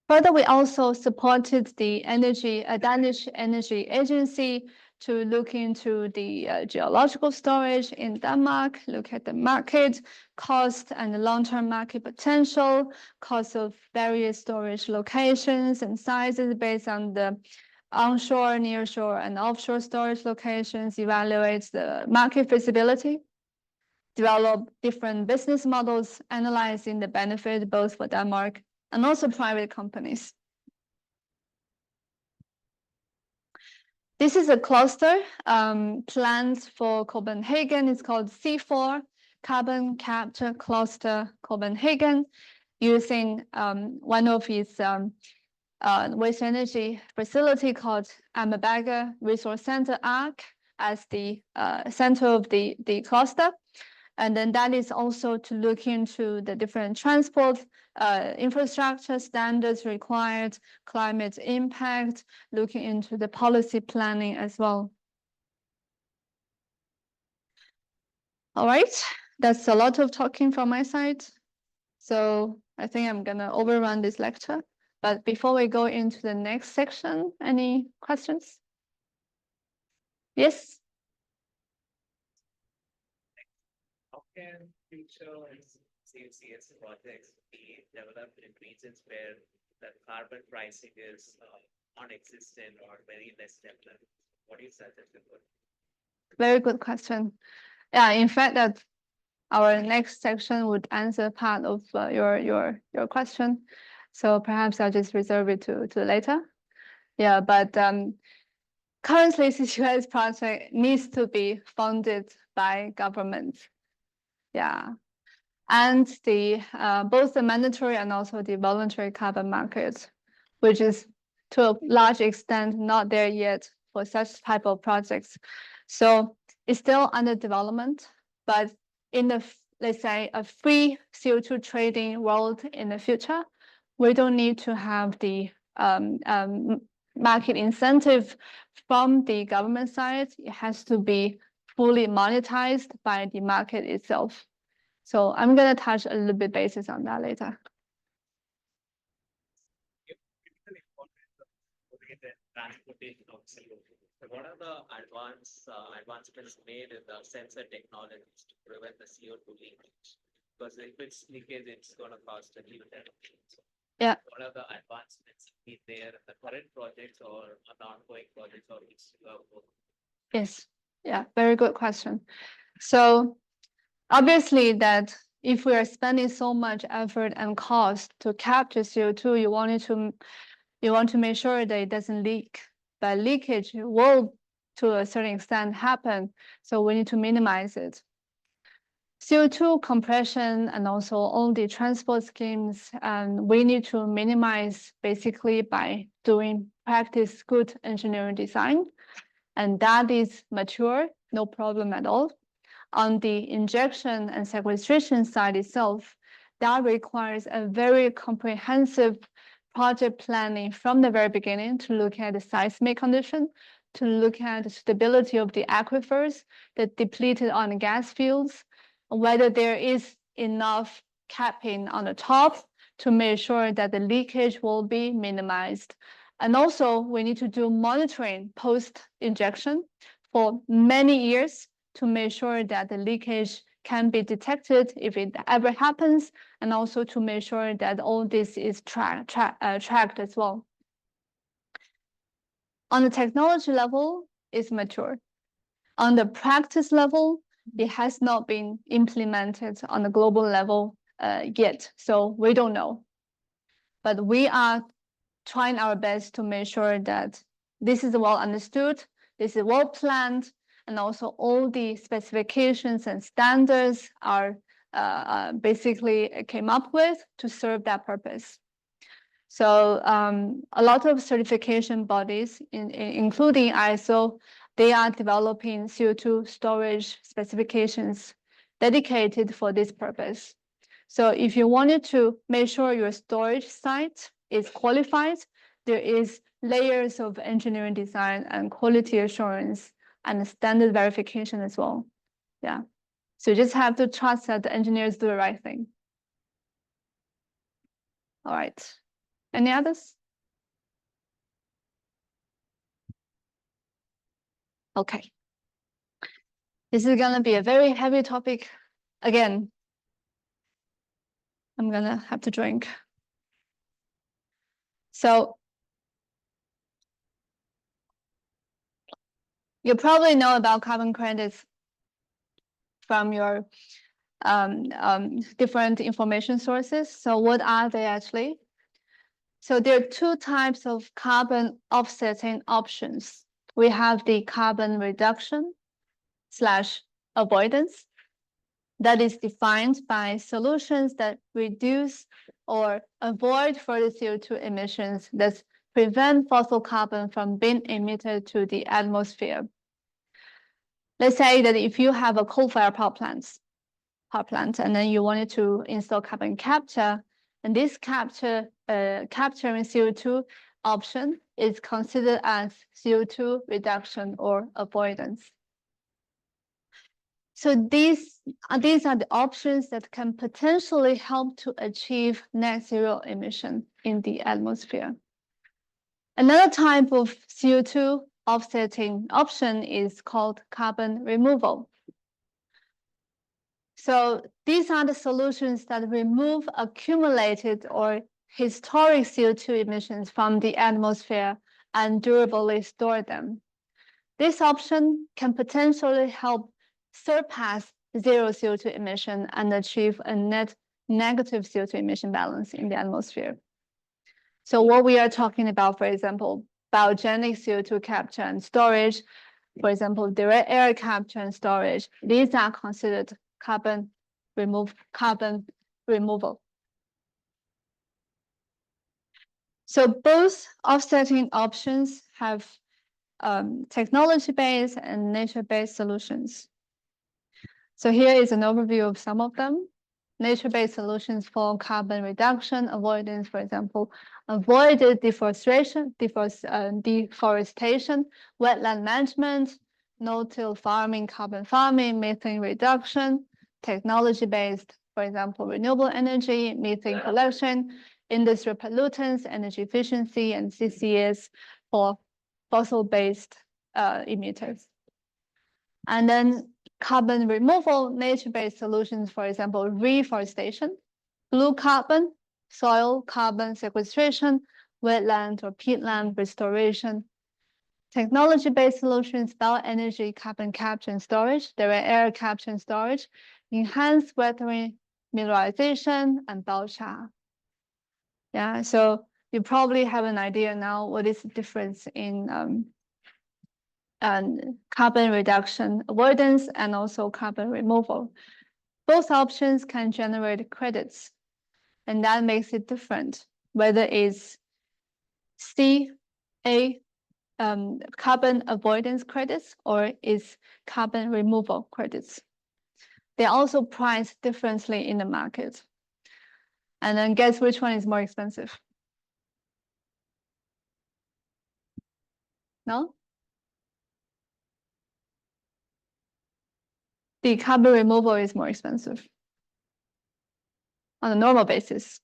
Further, we also supported the Danish Energy Agency to look into the geological storage in Denmark, look at the market cost and the long-term market potential, cost of various storage locations and sizes based on the onshore, nearshore, and offshore storage locations, evaluate the market feasibility, develop different business models, analyzing the benefit both for Denmark and also private companies. This is a cluster planned for Copenhagen. It's called C4, Carbon Capture Cluster Copenhagen, using one of its waste energy facility called Ammerbakke Resource Center ARC as the center of the cluster. And then that is also to look into the different transport infrastructure standards required, climate impact, looking into the policy planning as well. All right, that's a lot of talking from my side. So I think I'm gonna overrun this lecture. But before we go into the next section, any questions? Yes? How can future CCUS projects be developed in regions where the carbon pricing is non-existent or very less developed? What do you suggest? Very good question. Yeah, in fact, that our next section would answer part of your question. So perhaps I'll just reserve it to later. Yeah, but currently CCUS project needs to be funded by government. Yeah, and the both the mandatory and also the voluntary carbon market, which is to a large extent not there yet for such type of projects. So it's still under development, but in the, let's say, a free CO2 trading world in the future, we don't need to have the market incentive from the government side. It has to be fully monetized by the market itself. So I'm going to touch a little bit basis on that later. Transportation of CO2. So what are the advancements made in the sensor technologies to prevent the CO2 leakage? Because if it's leakage, it's going to cause a huge damage. Yeah. What are the advancements in there in the current projects or an ongoing projects or which Yes. Yeah. Very good question. So obviously that if we are spending so much effort and cost to capture CO2, you want to make sure that it doesn't leak. But leakage will, to a certain extent, happen. So we need to minimize it. CO2 compression and also all the transport schemes, we need to minimize basically by doing practice good engineering design. And that is mature, no problem at all. On the injection and sequestration side itself, that requires a very comprehensive project planning from the very beginning to look at the seismic condition, to look at the stability of the aquifers, the depleted oil and gas fields, whether there is enough capping on the top to make sure that the leakage will be minimized. And also we need to do monitoring post-injection for many years to make sure that the leakage can be detected if it ever happens, and also to make sure that all this is tracked as well. On the technology level, it's mature. On the practice level, it has not been implemented on the global level yet, so we don't know. But we are trying our best to make sure that this is well understood, this is well planned, and also all the specifications and standards are basically came up with to serve that purpose. So a lot of certification bodies, including ISO, they are developing CO2 storage specifications dedicated for this purpose. So if you wanted to make sure your storage site is qualified, there is layers of engineering design and quality assurance and standard verification as well. Yeah. So you just have to trust that the engineers do the right thing. All right. Any others? Okay. This is gonna be a very heavy topic. Again, I'm gonna have to drink. So you probably know about carbon credits from your different information sources. So what are they actually? So there are two types of carbon offsetting options. We have the carbon reduction / avoidance that is defined by solutions that reduce or avoid further CO2 emissions that prevent fossil carbon from being emitted to the atmosphere. Let's say that if you have a coal-fired power plant, and then you wanted to install carbon capture, and this capturing CO2 option is considered as CO2 reduction or avoidance. So these are the options that can potentially help to achieve net zero emission in the atmosphere. Another type of CO2 offsetting option is called carbon removal. So these are the solutions that remove accumulated or historic CO2 emissions from the atmosphere and durably store them. This option can potentially help surpass zero CO2 emission and achieve a net negative CO2 emission balance in the atmosphere. So what we are talking about, for example, biogenic CO2 capture and storage, for example, direct air capture and storage, these are considered carbon removal. So both offsetting options have technology-based and nature-based solutions. So here is an overview of some of them. Nature-based solutions for carbon reduction, avoidance, for example, avoided deforestation, wetland management, no-till farming, carbon farming, methane reduction, technology-based, for example, renewable energy, methane collection, industrial pollutants, energy efficiency, and CCUS for fossil-based emitters. And then carbon removal, nature-based solutions, for example, reforestation, blue carbon, soil carbon sequestration, wetland or peatland restoration, technology-based solutions, bioenergy, carbon capture and storage, direct air capture and storage, enhanced weathering, mineralization, and biochar. Yeah, so you probably have an idea now what is the difference in carbon reduction avoidance and also carbon removal. Both options can generate credits, and that makes it different, whether it's carbon avoidance credits or is carbon removal credits. They're also priced differently in the market. And then guess which one is more expensive? No? The carbon removal is more expensive on a normal basis.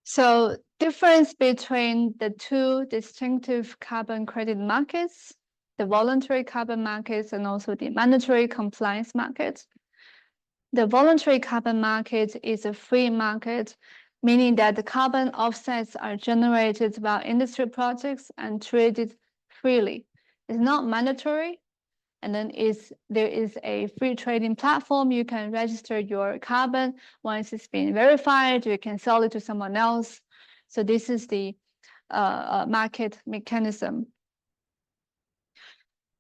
So difference between the two distinctive carbon credit markets, the voluntary carbon markets and also the mandatory compliance market. The voluntary carbon market is a free market, meaning that the carbon offsets are generated by industry projects and traded freely. It's not mandatory. And then there is a free trading platform. You can register your carbon. Once it's been verified, you can sell it to someone else. So this is the market mechanism.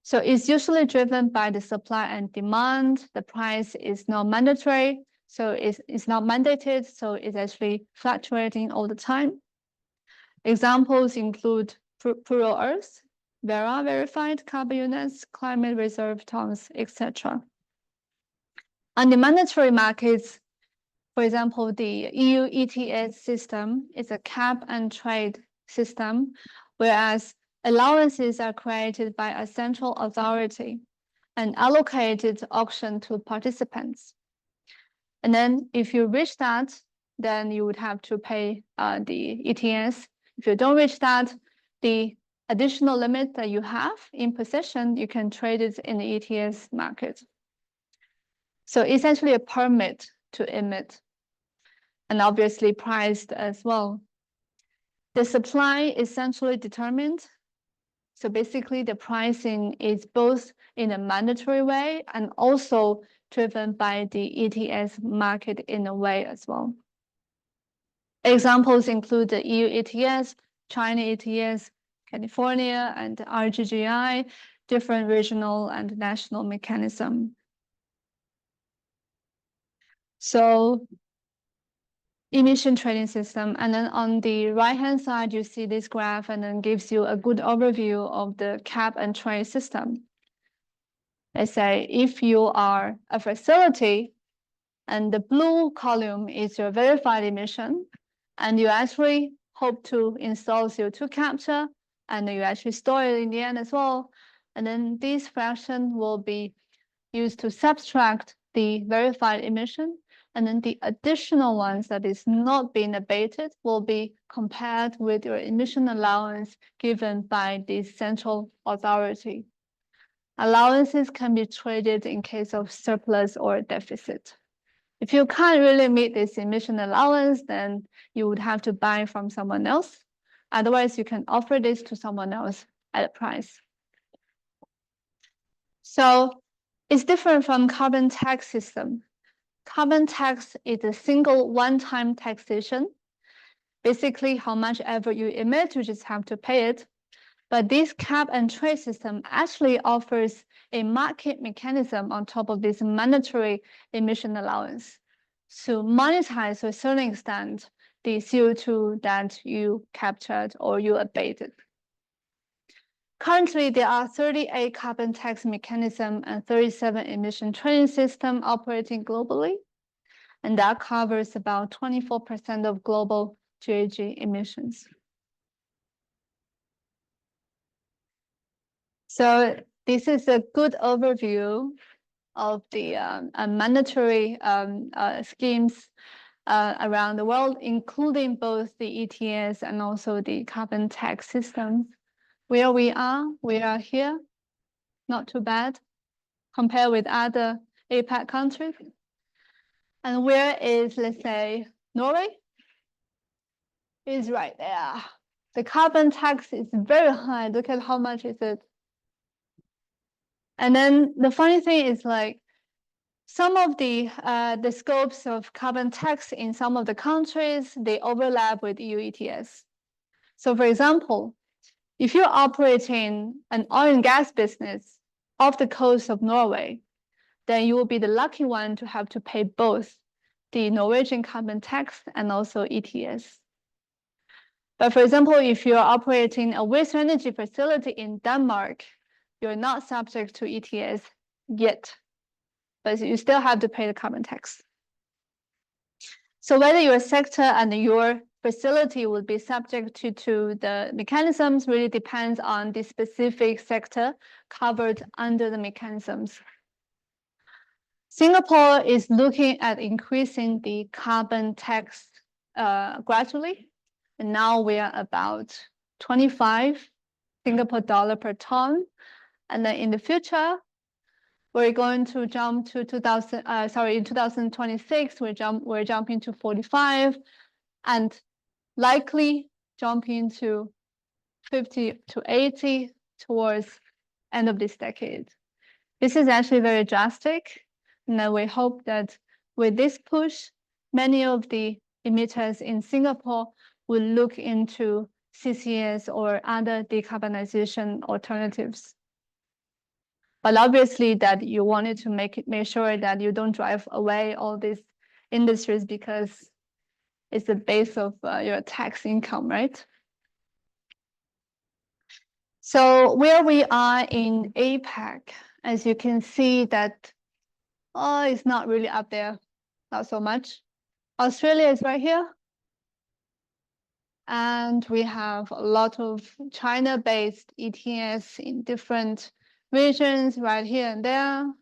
So it's usually driven by the supply and demand. The price is not mandatory, so it's not mandated, so it's actually fluctuating all the time. Examples include Puro Earth, Vera verified carbon units, climate reserve tons, etc. On the mandatory markets, for example, the EU ETS system is a cap and trade system, whereas allowances are created by a central authority and allocated auction to participants. And then if you reach that, then you would have to pay the ETS. If you don't reach that, the additional limit that you have in possession, you can trade it in the ETS market. So essentially a permit to emit, and obviously priced as well. The supply is centrally determined. So basically the pricing is both in a mandatory way and also driven by the ETS market in a way as well. Examples include the EU ETS, China ETS, California, and RGGI, different regional and national mechanism. So emission trading system, and then on the right-hand side, you see this graph and then gives you a good overview of the cap and trade system. Let's say if you are a facility and the blue column is your verified emission, and you actually hope to install CO2 capture, and you actually store it in the end as well, and then this fraction will be used to subtract the verified emission, and then the additional ones that is not being abated will be compared with your emission allowance given by the central authority. Allowances can be traded in case of surplus or deficit. If you can't really meet this emission allowance, then you would have to buy from someone else. Otherwise, you can offer this to someone else at a price. So it's different from carbon tax system. Carbon tax is a single one-time taxation. Basically, how much ever you emit, you just have to pay it. But this cap and trade system actually offers a market mechanism on top of this mandatory emission allowance to monetize to a certain extent the CO2 that you captured or you abated. Currently, there are 38 carbon tax mechanisms and 37 emission trading systems operating globally, and that covers about 24% of global GHG emissions. So this is a good overview of the mandatory schemes around the world, including both the ETS and also the carbon tax systems. Where we are here, not too bad, compared with other APAC countries. And where is, let's say, Norway? Is right there. The carbon tax is very high. Look at how much is it. And then the funny thing is, like, some of the scopes of carbon tax in some of the countries, they overlap with EU ETS. So for example, if you're operating an oil and gas business off the coast of Norway, then you will be the lucky one to have to pay both the Norwegian carbon tax and also ETS. But for example, if you're operating a waste energy facility in Denmark, you're not subject to ETS yet, but you still have to pay the carbon tax. So whether your sector and your facility will be subject to the mechanisms really depends on the specific sector covered under the mechanisms. Singapore is looking at increasing the carbon tax gradually. And now we are about 25 Singapore dollar per ton. And then in the future, we're going to jump to in 2026, we're jumping to 45 and likely jumping to 50 to 80 towards end of this decade. This is actually very drastic. And then we hope that with this push, many of the emitters in Singapore will look into CCS or other decarbonization alternatives. But obviously that you wanted to make sure that you don't drive away all these industries because it's the base of your tax income, right? So where we are in APAC, as you can see that, it's not really up there, not so much. Australia is right here. And we have a lot of China-based ETS in different regions right here and there.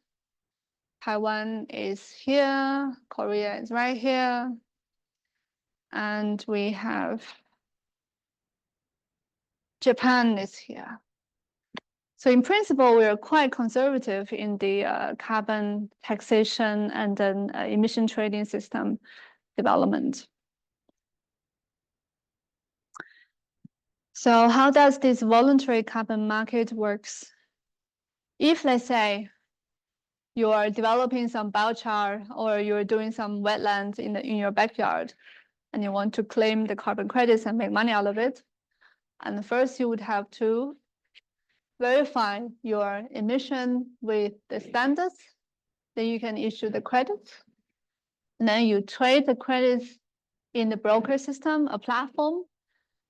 Taiwan is here, Korea is right here. and we have Japan is here. So in principle, we are quite conservative in the carbon taxation and then emission trading system development. So how does this voluntary carbon market works? If, let's say, you are developing some biochar or you're doing some wetlands in your backyard and you want to claim the carbon credits and make money out of it, and first you would have to verify your emission with the standards, then you can issue the credits. And then you trade the credits in the broker system, a platform.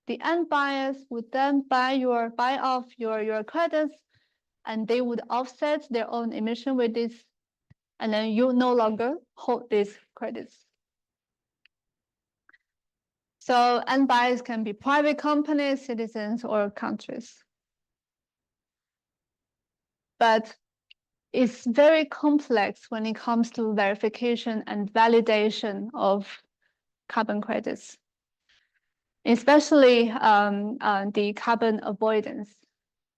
The end buyers would then buy off your credits, and they would offset their own emission with this, and then you no longer hold these credits. So end buyers can be private companies, citizens, or countries. But it's very complex when it comes to verification and validation of carbon credits, especially the carbon avoidance,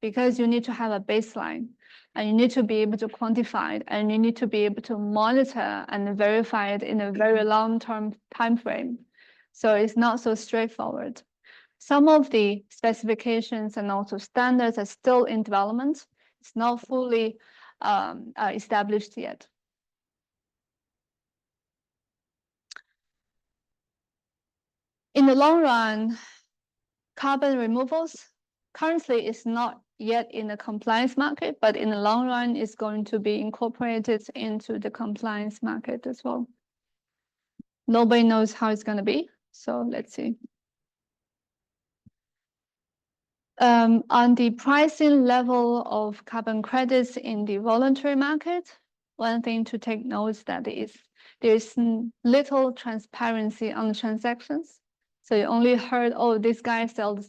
because you need to have a baseline and you need to be able to quantify it and you need to be able to monitor and verify it in a very long-term time frame. So it's not so straightforward. Some of the specifications and also standards are still in development. It's not fully established yet. In the long run, carbon removals currently is not yet in the compliance market, but in the long run is going to be incorporated into the compliance market as well. Nobody knows how it's going to be, so let's see. On the pricing level of carbon credits in the voluntary market, one thing to take note is that there's little transparency on the transactions. So you only heard, oh, this guy sold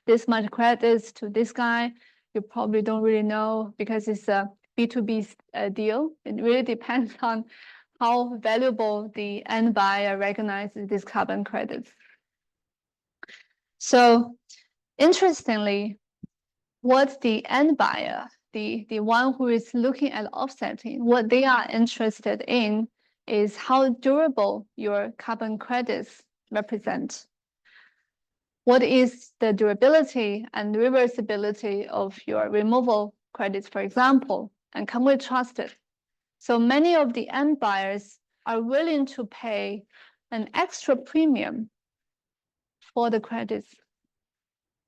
this much credits to this guy. You probably don't really know because it's a B2B deal. It really depends on how valuable the end buyer recognizes these carbon credits. So interestingly, what the end buyer, the one who is looking at offsetting, what they are interested in is how durable your carbon credits represent. What is the durability and reversibility of your removal credits, for example, and can we trust it? So many of the end buyers are willing to pay an extra premium for the credits.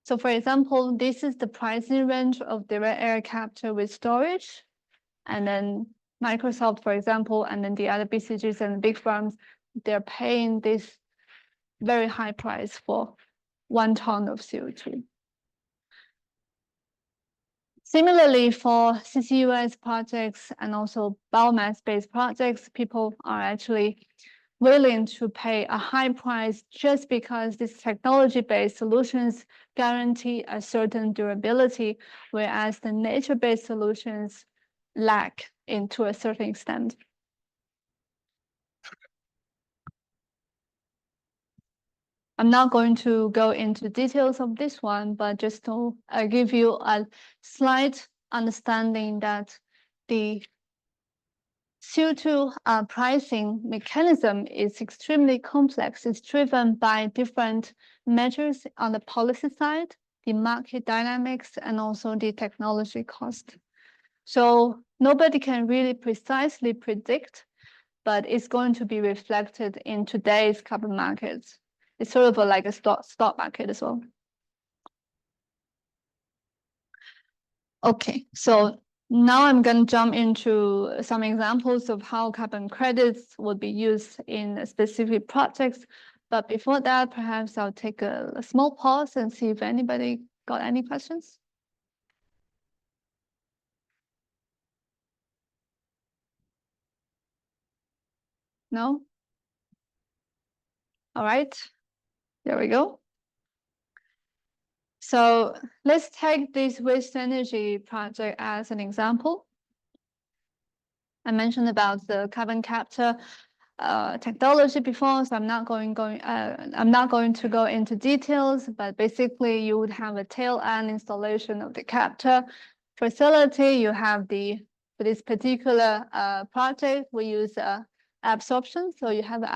So for example, this is the pricing range of direct air capture with storage. And then Microsoft, for example, and then the other BCGs and the big firms, they're paying this very high price for 1 ton of CO2. Similarly, for CCUS projects and also biomass-based projects, people are actually willing to pay a high price just because these technology-based solutions guarantee a certain durability, whereas the nature-based solutions lack to a certain extent. I'm not going to go into details of this one, but just to give you a slight understanding that the CO2 pricing mechanism is extremely complex. It's driven by different measures on the policy side, the market dynamics, and also the technology cost. So nobody can really precisely predict, but it's going to be reflected in today's carbon markets. It's sort of like a stock market as well. Okay, so now I'm going to jump into some examples of how carbon credits would be used in specific projects. But before that, perhaps I'll take a small pause and see if anybody got any questions. No? All right, there we go. So let's take this waste energy project as an example. I mentioned about the carbon capture. technology before, so I'm not going to go into details, but basically you would have a tail end installation of the capture facility. You have for this particular project, we use absorption. So you have an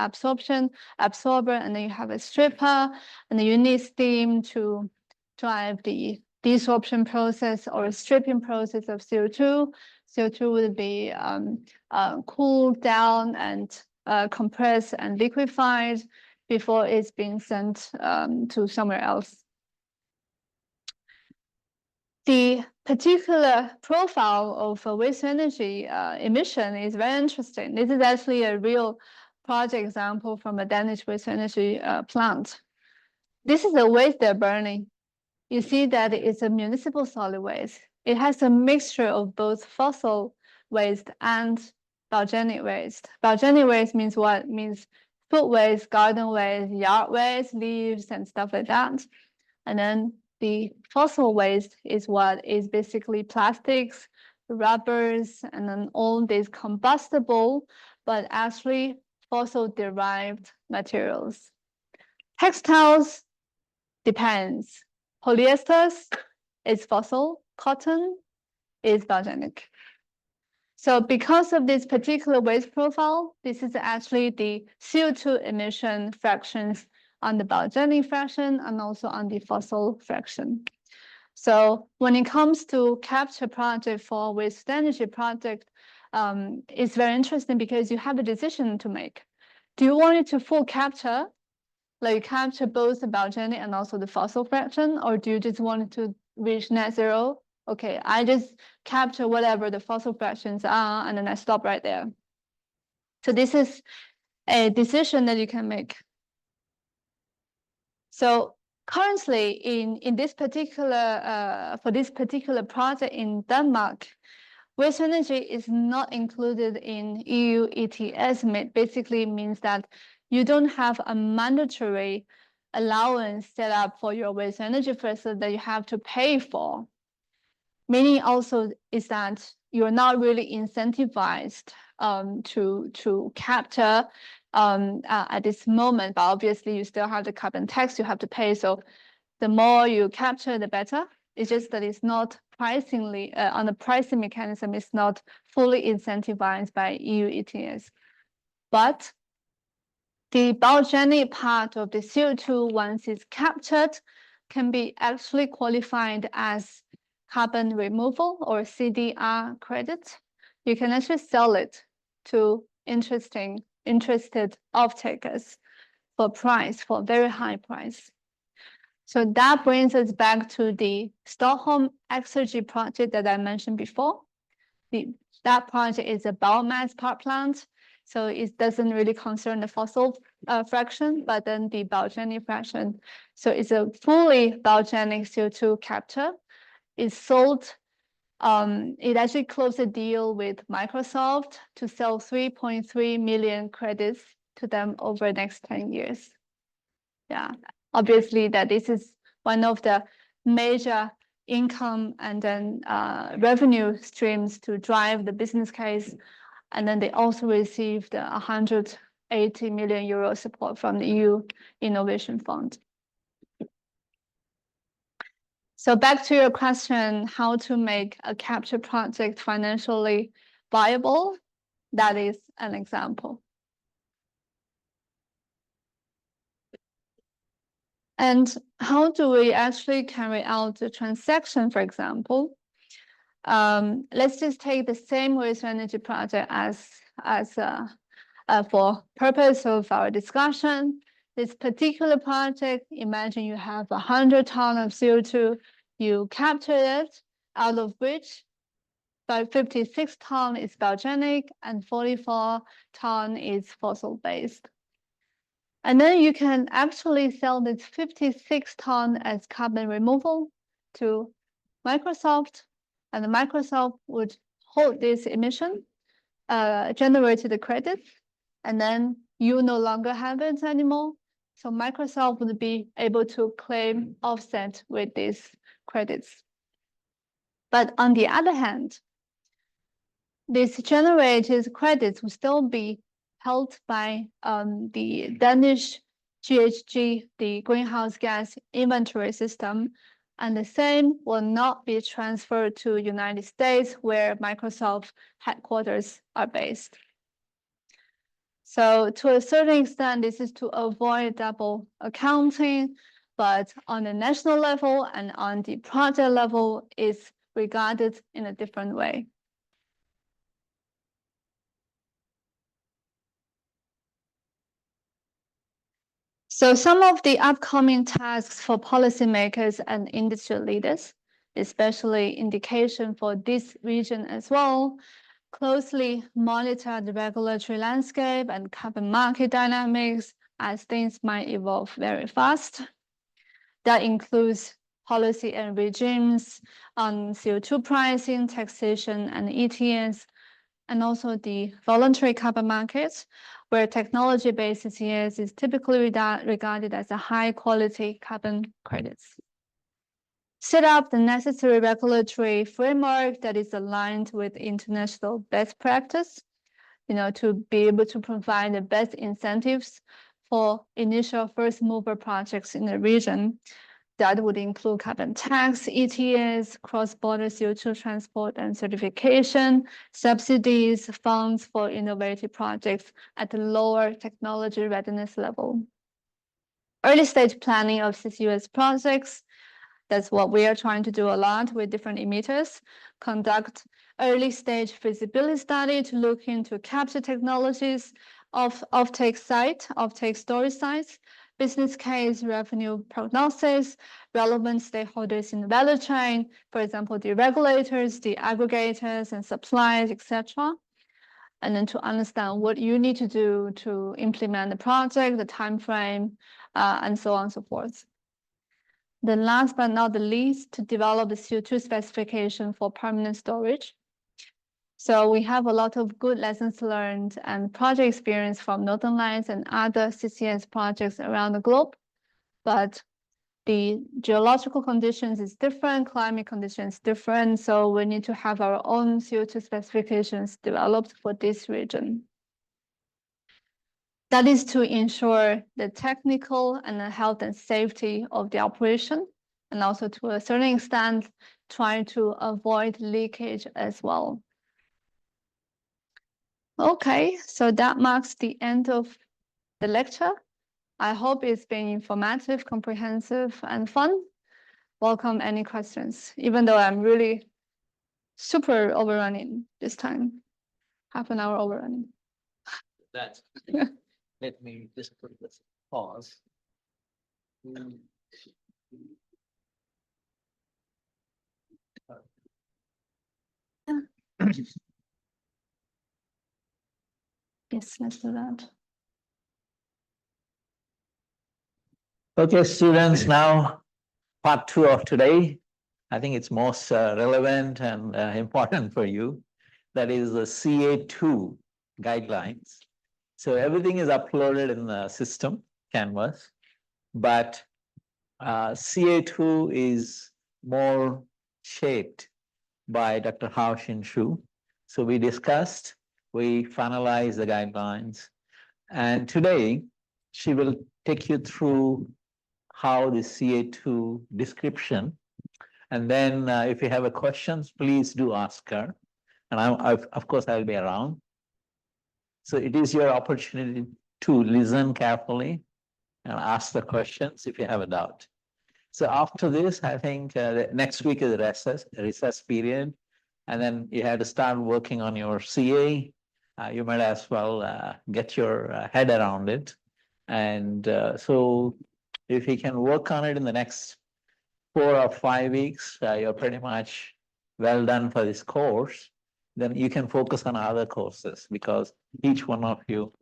absorber, and then you have a stripper, and then you need steam to drive the desorption process or stripping process of CO2. CO2 would be cooled down and compressed and liquefied before it's being sent to somewhere else. The particular profile of waste energy emission is very interesting. This is actually a real project example from a Danish waste energy plant. This is the waste they're burning. You see that it's a municipal solid waste. It has a mixture of both fossil waste and biogenic waste. Biogenic waste means what? Means food waste, garden waste, yard waste, leaves and stuff like that. And then the fossil waste is what is basically plastics, rubbers, and then all these combustible, but actually fossil derived materials. Textiles depends. Polyesters is fossil, cotton is biogenic. So because of this particular waste profile, this is actually the CO2 emission fractions on the biogenic fraction and also on the fossil fraction. So when it comes to capture project for waste energy project, it's very interesting because you have a decision to make. Do you want it to full capture, like capture both the biogenic and also the fossil fraction, or do you just want it to reach net zero? Okay, I just capture whatever the fossil fractions are, and then I stop right there. So this is a decision that you can make. So currently, in this particular for this particular project in Denmark, waste energy is not included in EU ETS. Basically means that you don't have a mandatory allowance set up for your waste energy facility that you have to pay for. Meaning also is that you're not really incentivized to capture at this moment, but obviously you still have the carbon tax you have to pay. So the more you capture, the better. It's just that it's not pricingly on the pricing mechanism, it's not fully incentivized by EU ETS. But the biogenic part of the CO2, once it's captured, can be actually qualified as carbon removal or CDR credit. You can actually sell it to interested off-takers for very high price. So that brings us back to the Stockholm Exergy project that I mentioned before. That project is a biomass power plant, so it doesn't really concern the fossil fraction, but then the biogenic fraction. So it's a fully biogenic CO2 capture. It's sold. It actually closed a deal with Microsoft to sell 3.3 million credits to them over the next 10 years. Yeah, obviously that this is one of the major income and then revenue streams to drive the business case. And then they also received 180 million euro support from the EU Innovation Fund. So back to your question, how to make a capture project financially viable, that is an example. And how do we actually carry out the transaction, for example? Let's just take the same waste energy project as for purpose of our discussion. This particular project, imagine you have 100 tons of CO2, you capture it, out of which 56 tons is biogenic and 44 tons is fossil-based. And then you can actually sell this 56 tons as carbon removal to Microsoft, and Microsoft would hold this emission, generate the credits, and then you no longer have it anymore. So Microsoft would be able to claim offset with these credits. But on the other hand, these generated credits will still be held by the Danish GHG, the greenhouse gas inventory system, and the same will not be transferred to United States, where Microsoft headquarters are based. So to a certain extent, this is to avoid double accounting, but on the national level and on the project level is regarded in a different way. So some of the upcoming tasks for policymakers and industry leaders, especially indication for this region as well, closely monitor the regulatory landscape and carbon market dynamics as things might evolve very fast. That includes policy and regimes on CO2 pricing, taxation, and ETS, and also the voluntary carbon markets, where technology-based CCS is typically regarded as a high-quality carbon credits. Set up the necessary regulatory framework that is aligned with international best practice, to be able to provide the best incentives for initial first mover projects in the region. That would include carbon tax, ETS, cross-border CO2 transport and certification, subsidies, funds for innovative projects at the lower technology readiness level. Early stage planning of CCUS projects, that's what we are trying to do a lot with different emitters. Conduct early stage feasibility study to look into capture technologies of offtake storage sites, business case, revenue prognosis, relevant stakeholders in the value chain, for example, the regulators, the aggregators and suppliers, etc. And then to understand what you need to do to implement the project, the time frame, and so on and so forth. Then last but not the least, to develop the CO2 specification for permanent storage. So we have a lot of good lessons learned and project experience from Northern Lights and other CCS projects around the globe. But the geological conditions is different, climate conditions different. So we need to have our own CO2 specifications developed for this region. That is to ensure the technical and the health and safety of the operation, and also to a certain extent, trying to avoid leakage as well. Okay, so that marks the end of the lecture. I hope it's been informative, comprehensive, and fun. Welcome any questions, even though I'm really super overrunning this time, half an hour overrunning. That's, let me just put this pause. Yes, let's do that. Okay, students, now part 2 of today. I think it's most relevant and important for you. That is the CA2 guidelines. So everything is uploaded in the system, Canvas, but CA2 is more shaped by Dr. Haoxin. So we discussed, we finalized the guidelines, and today she will take you through how the CA2 description, and then if you have a questions, please do ask her, and of course I'll be around. So it is your opportunity to listen carefully and ask the questions if you have a doubt. So after this, I think next week is recess period, and then you have to start working on your CA. You might as well get your head around it. And so if you can work on it in the next 4 or 5 weeks, you're pretty much well done for this course. Then you can focus on other courses, because each one of you,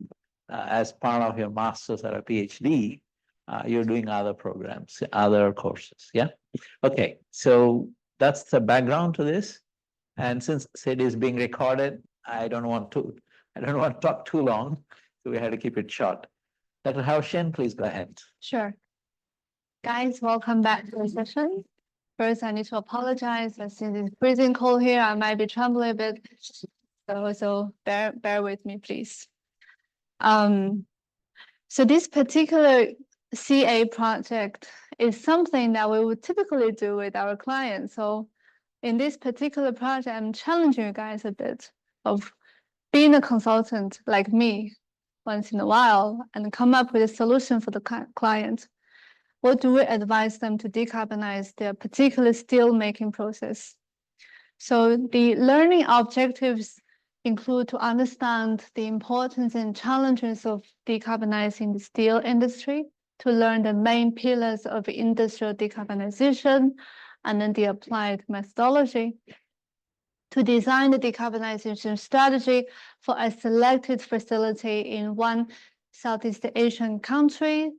as part of your master's or a PhD, you're doing other programs, other courses. Yeah. Okay. So that's the background to this. And since it is being recorded, I don't want to talk too long, so we had to keep it short. Dr. Haoxin, please go ahead. Sure. Guys, welcome back to the session. First, I need to apologize. Since it's freezing cold here, I might be trembling a bit. So bear with me, please. So this particular CA project is something that we would typically do with our clients. So in this particular project, I'm challenging you guys a bit of being a consultant like me once in a while and come up with a solution for the client. What do we advise them to decarbonize their particular steel making process? So the learning objectives include to understand the importance and challenges of decarbonizing the steel industry, to learn the main pillars of industrial decarbonization, and then the applied methodology, to design the decarbonization strategy for a selected facility in one Southeast Asian country,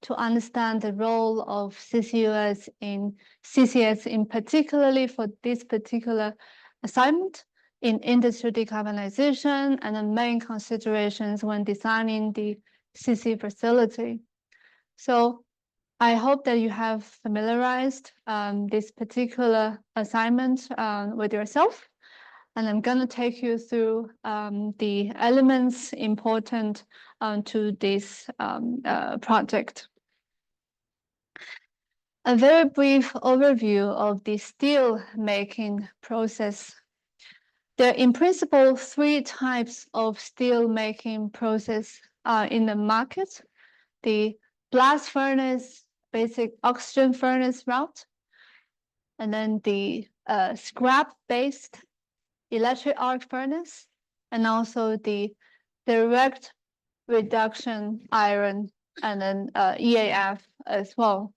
to understand the role of CCUS in CCS in particularly for this particular assignment in industrial decarbonization and the main considerations when designing the CC facility. So I hope that you have familiarized this particular assignment with yourself. And I'm going to take you through the elements important to this project. A very brief overview of the steel making process. There are in principle 3 types of steel making process in the market. The blast furnace, basic oxygen furnace route, and then the scrap-based electric arc furnace, and also the direct reduction iron, and then EAF as well.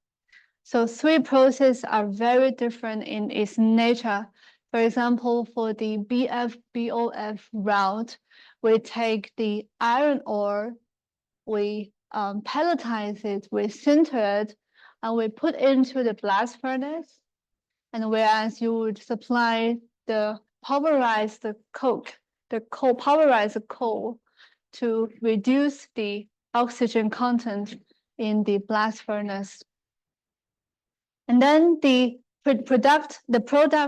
So 3 processes are very different in its nature. For example, for the BF-BOF route, we take the iron ore, we pelletize it, we sinter it, and we put into the blast furnace. And whereas you would supply the pulverized coke, pulverized coal to reduce the oxygen content in the blast furnace. And then the product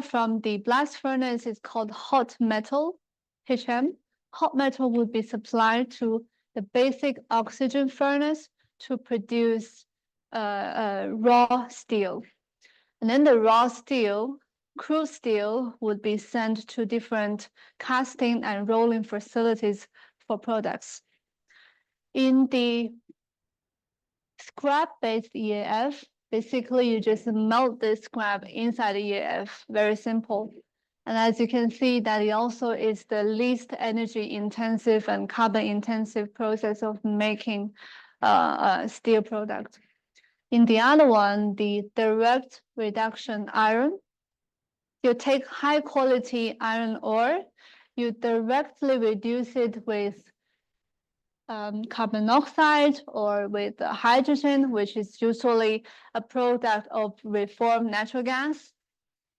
from the blast furnace is called hot metal, HM. Hot metal would be supplied to the basic oxygen furnace to produce raw steel. And then the raw steel, crude steel, would be sent to different casting and rolling facilities for products. In the scrap-based EAF, basically you just melt the scrap inside the EAF, very simple. And as you can see, that it also is the least energy intensive and carbon intensive process of making steel product. In the other one, the direct reduction iron, you take high quality iron ore, you directly reduce it with carbon monoxide or with hydrogen, which is usually a product of reformed natural gas.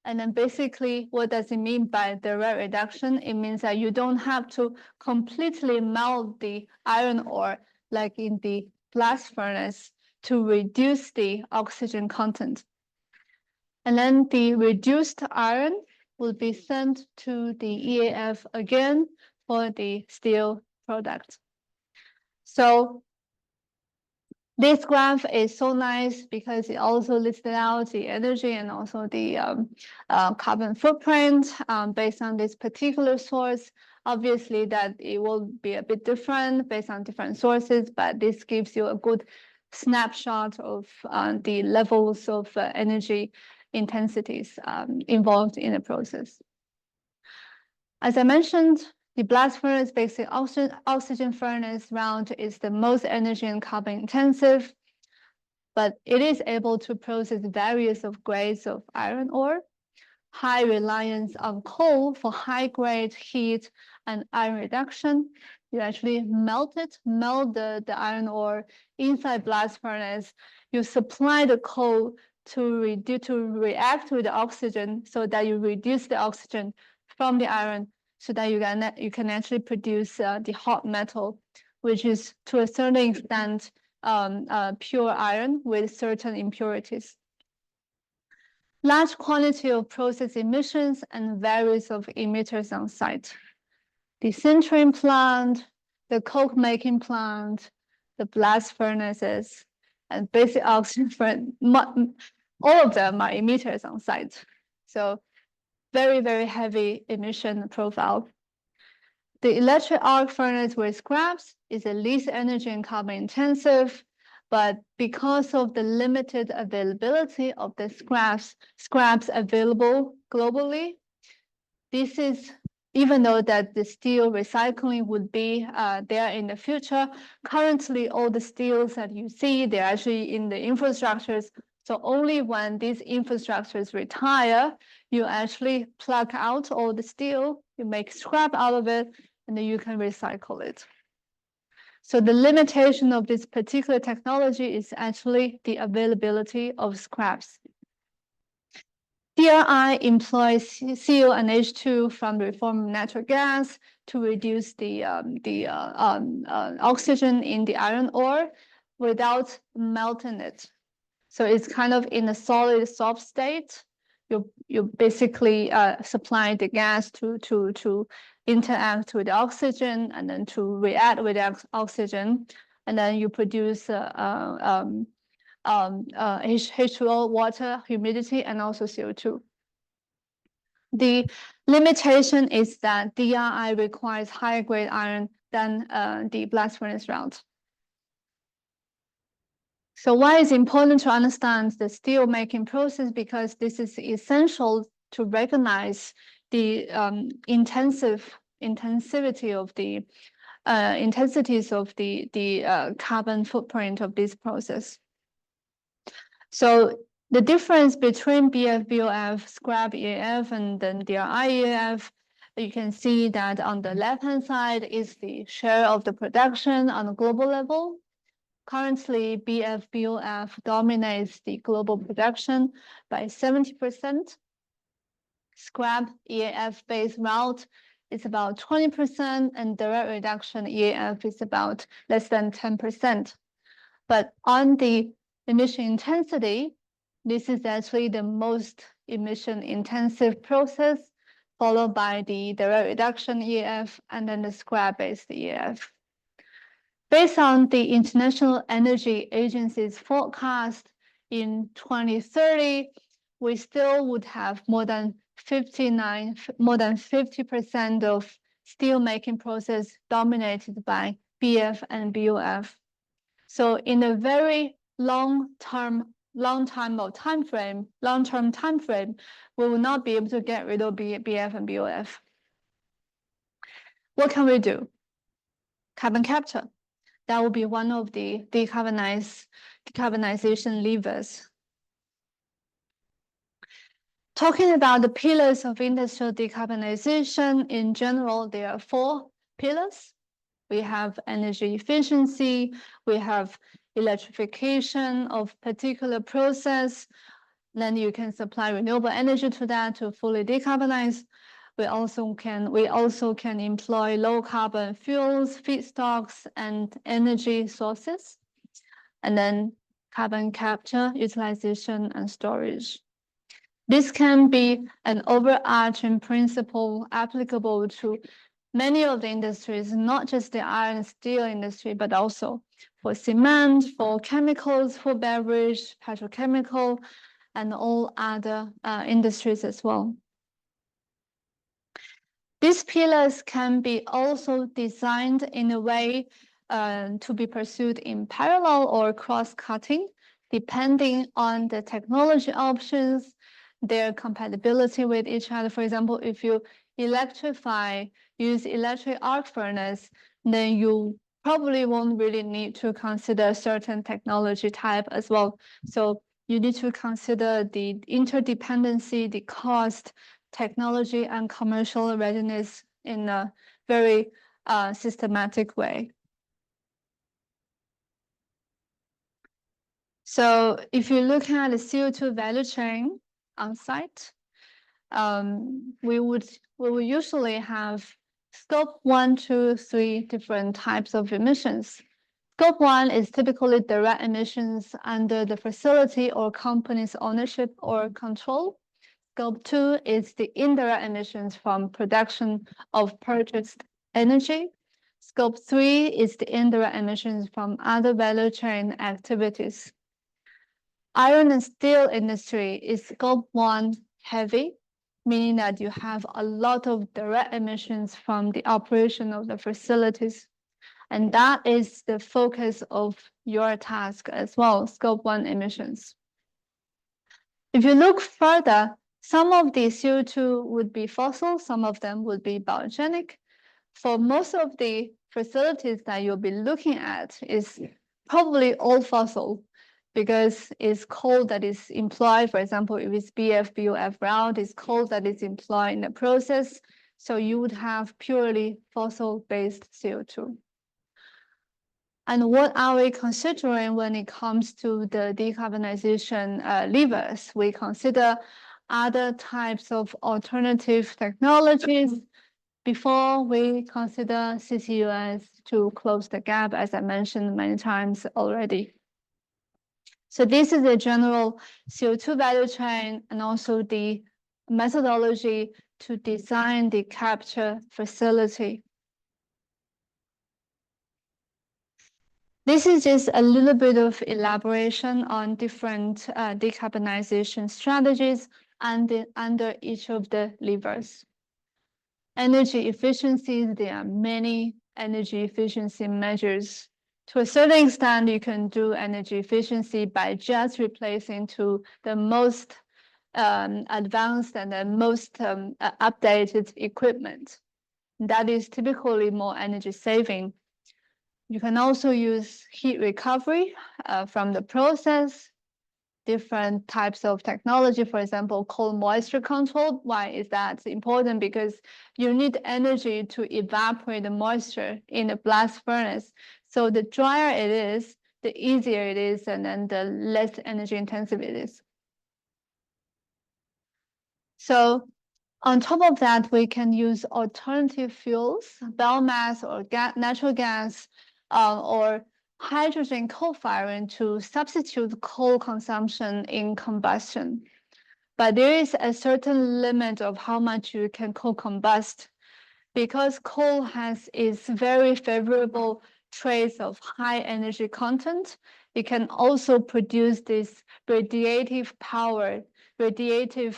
And then basically, what does it mean by direct reduction? It means that you don't have to completely melt the iron ore like in the blast furnace to reduce the oxygen content. And then the reduced iron will be sent to the EAF again for the steel product. So this graph is so nice because it also listed out the energy and also the carbon footprint based on this particular source. Obviously that it will be a bit different based on different sources, but this gives you a good snapshot of the levels of energy intensities involved in the process. As I mentioned, the blast furnace, basic oxygen furnace route is the most energy and carbon intensive, but it is able to process various of grades of iron ore, high reliance on coal for high grade heat and iron reduction. You actually melt the iron ore inside blast furnace. You supply the coal to react with the oxygen so that you reduce the oxygen from the iron, so that you can actually produce the hot metal, which is to a certain extent pure iron with certain impurities. Large quantity of process emissions and various of emitters on site. The sintering plant, the coke making plant, the blast furnaces, and basic oxygen furnace. All of them are emitters on site. So very, very heavy emission profile. The electric arc furnace with scraps is the least energy and carbon intensive, but because of the limited availability of the scraps available globally, this is, even though that the steel recycling would be there in the future, currently all the steels that you see, they're actually in the infrastructures. So only when these infrastructures retire, you actually plug out all the steel, you make scrap out of it, and then you can recycle it. So the limitation of this particular technology is actually the availability of scraps. DRI employs CO and H2 from the reformed natural gas to reduce the oxygen in the iron ore without melting it. So it's kind of in a solid soft state. You basically supply the gas to interact with the oxygen and then to react with the oxygen, and then you produce H2O, water, humidity, and also CO2. The limitation is that DRI requires higher grade iron than the blast furnace route. So why is it important to understand the steel making process? Because this is essential to recognize the intensities of the carbon footprint of this process. So the difference between BF-BOF, scrap EAF, and then DRI EAF, you can see that on the left-hand side is the share of the production on a global level. Currently, BF-BOF dominates the global production by 70%. Scrap EAF-based route is about 20%, and direct reduction EAF is about less than 10%. But on the emission intensity, this is actually the most emission intensive process, followed by the direct reduction EAF and then the scrap-based EAF. Based on the International Energy Agency's forecast in 2030, we still would have more than 50% of steel making process dominated by BF and BOF. So in a very long-term time frame, we will not be able to get rid of BF and BOF. What can we do? Carbon capture. That will be one of the decarbonization levers. Talking about the pillars of industrial decarbonization, in general, there are 4 pillars. We have energy efficiency, we have electrification of particular process, then you can supply renewable energy to that to fully decarbonize. We also can employ low carbon fuels, feedstocks, and energy sources, and then carbon capture, utilization, and storage. This can be an overarching principle applicable to many of the industries, not just the iron and steel industry, but also for cement, for chemicals, for beverage, petrochemical, and all other industries as well. These pillars can be also designed in a way to be pursued in parallel or cross-cutting, depending on the technology options, their compatibility with each other. For example, if you use electric arc furnace, then you probably won't really need to consider certain technology type as well. So you need to consider the interdependency, the cost, technology, and commercial readiness in a very systematic way. So if you look at the CO2 value chain on site, we will usually have scope 1, 2, 3 different types of emissions. Scope 1 is typically direct emissions under the facility or company's ownership or control. Scope 2 is the indirect emissions from production of purchased energy. Scope 3 is the indirect emissions from other value chain activities. Iron and steel industry is Scope 1 heavy, meaning that you have a lot of direct emissions from the operation of the facilities. And that is the focus of your task as well, Scope 1 emissions. If you look further, some of the CO2 would be fossil, some of them would be biogenic. For most of the facilities that you'll be looking at is probably all fossil because it's coal that is implied. For example, if it's BF route, it's coal that is implied in the process. So you would have purely fossil-based CO2. And what are we considering when it comes to the decarbonization levers? We consider other types of alternative technologies before we consider CCUS to close the gap, as I mentioned many times already. So this is the general CO2 value chain and also the methodology to design the capture facility. This is just a little bit of elaboration on different decarbonization strategies under each of the levers. Energy efficiency, there are many energy efficiency measures. To a certain extent, you can do energy efficiency by just replacing to the most advanced and the most updated equipment. That is typically more energy saving. You can also use heat recovery from the process, different types of technology, for example, cold moisture control. Why is that important? Because you need energy to evaporate the moisture in the blast furnace. So the drier it is, the easier it is, and then the less energy intensive it is. So on top of that, we can use alternative fuels, biomass or natural gas, or hydrogen co-firing to substitute coal consumption in combustion. But there is a certain limit of how much you can co-combust because coal has its very favorable traits of high energy content. It can also produce this radiative power, radiative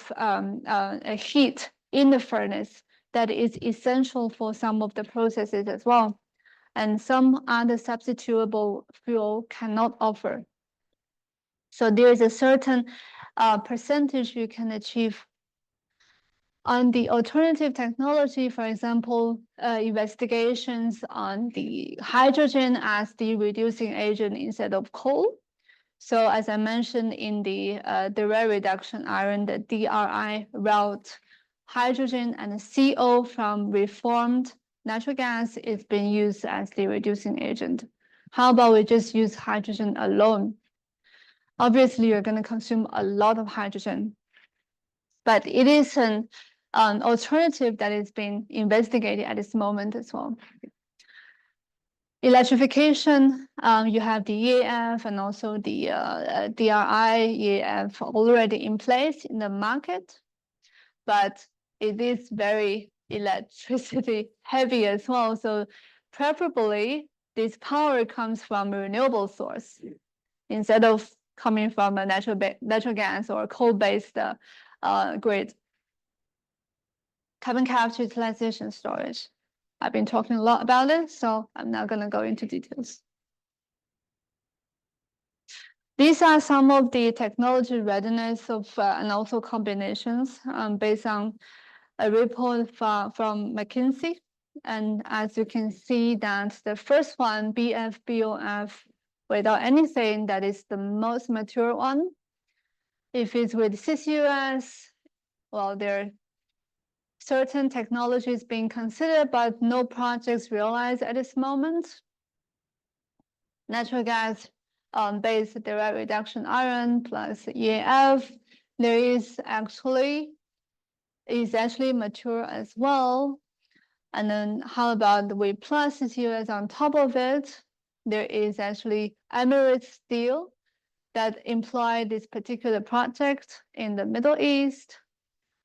heat in the furnace that is essential for some of the processes as well. And some other substitutable fuel cannot offer. So there is a certain percentage you can achieve. On the alternative technology, for example, investigations on the hydrogen as the reducing agent instead of coal. So as I mentioned in the direct reduction iron, the DRI route, hydrogen and CO from reformed natural gas is being used as the reducing agent. How about we just use hydrogen alone? Obviously, you're going to consume a lot of hydrogen, but it is an alternative that is being investigated at this moment as well. Electrification, you have the EAF and also the DRI EAF already in place in the market, but it is very electricity heavy as well. So preferably, this power comes from a renewable source instead of coming from a natural gas or coal-based grid. Carbon capture, utilization, storage. I've been talking a lot about it, so I'm not going to go into details. These are some of the technology readiness of and also combinations based on a report from McKinsey. And as you can see that the first one, BF, without anything, that is the most mature one. If it's with CCUS, well, there are certain technologies being considered, but no projects realized at this moment. Natural gas based direct reduction iron plus EAF, there is actually mature as well. And then how about we plus CCUS on top of it? There is actually Emirates Steel that employ this particular project in the Middle East.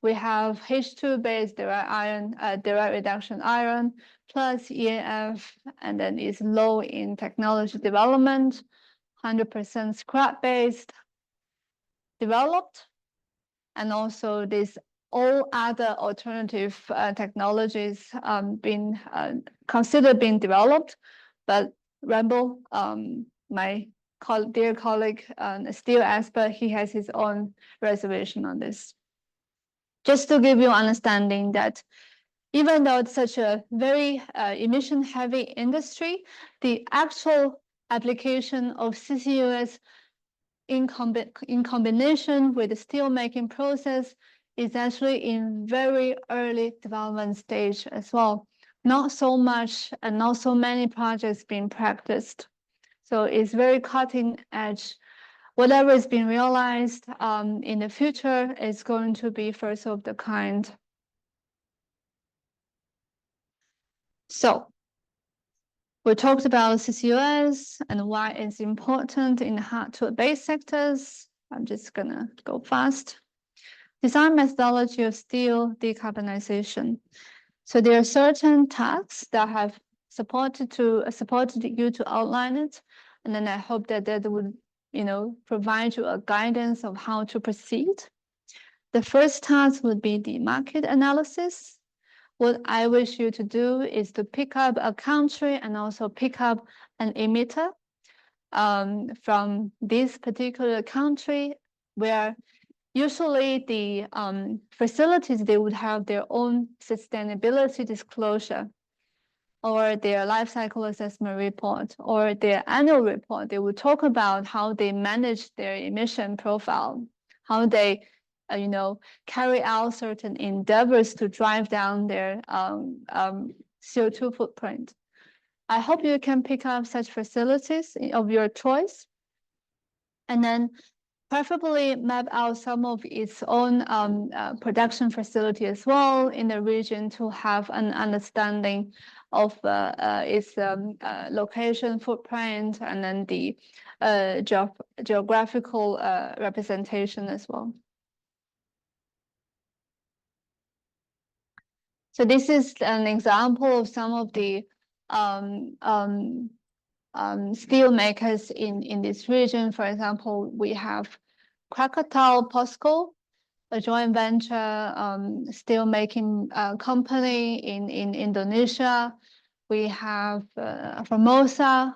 we have H2-based direct reduction iron plus EAF, and then it's low in technology development, 100% scrap-based developed, and also this all other alternative technologies being considered being developed, but Rambo, my dear colleague, a steel expert, he has his own reservation on this. Just to give you understanding that even though it's such a very emission-heavy industry, the actual application of CCUS in combination with the steel-making process is actually in very early development stage as well. Not so much and not so many projects being practiced. So it's very cutting edge. Whatever is being realized in the future is going to be first of the kind. So we talked about CCUS and why it's important in the hard-to-abate sectors. I'm just gonna go fast. Design methodology of steel decarbonization. So there are certain tasks that have supported you to outline it, and then I hope that would, provide you a guidance of how to proceed. The first task would be the market analysis. What I wish you to do is to pick up a country and also pick up an emitter from this particular country, where usually the facilities, they would have their own sustainability disclosure or their life cycle assessment report or their annual report. They would talk about how they manage their emission profile, how they carry out certain endeavors to drive down their CO2 footprint. I hope you can pick up such facilities of your choice, and then preferably map out some of its own production facility as well in the region to have an understanding of its location footprint, and then the geographical representation as well. So this is an example of some of the steel makers in this region. For example, we have Krakatau POSCO, a joint venture steel making company in Indonesia. We have Formosa,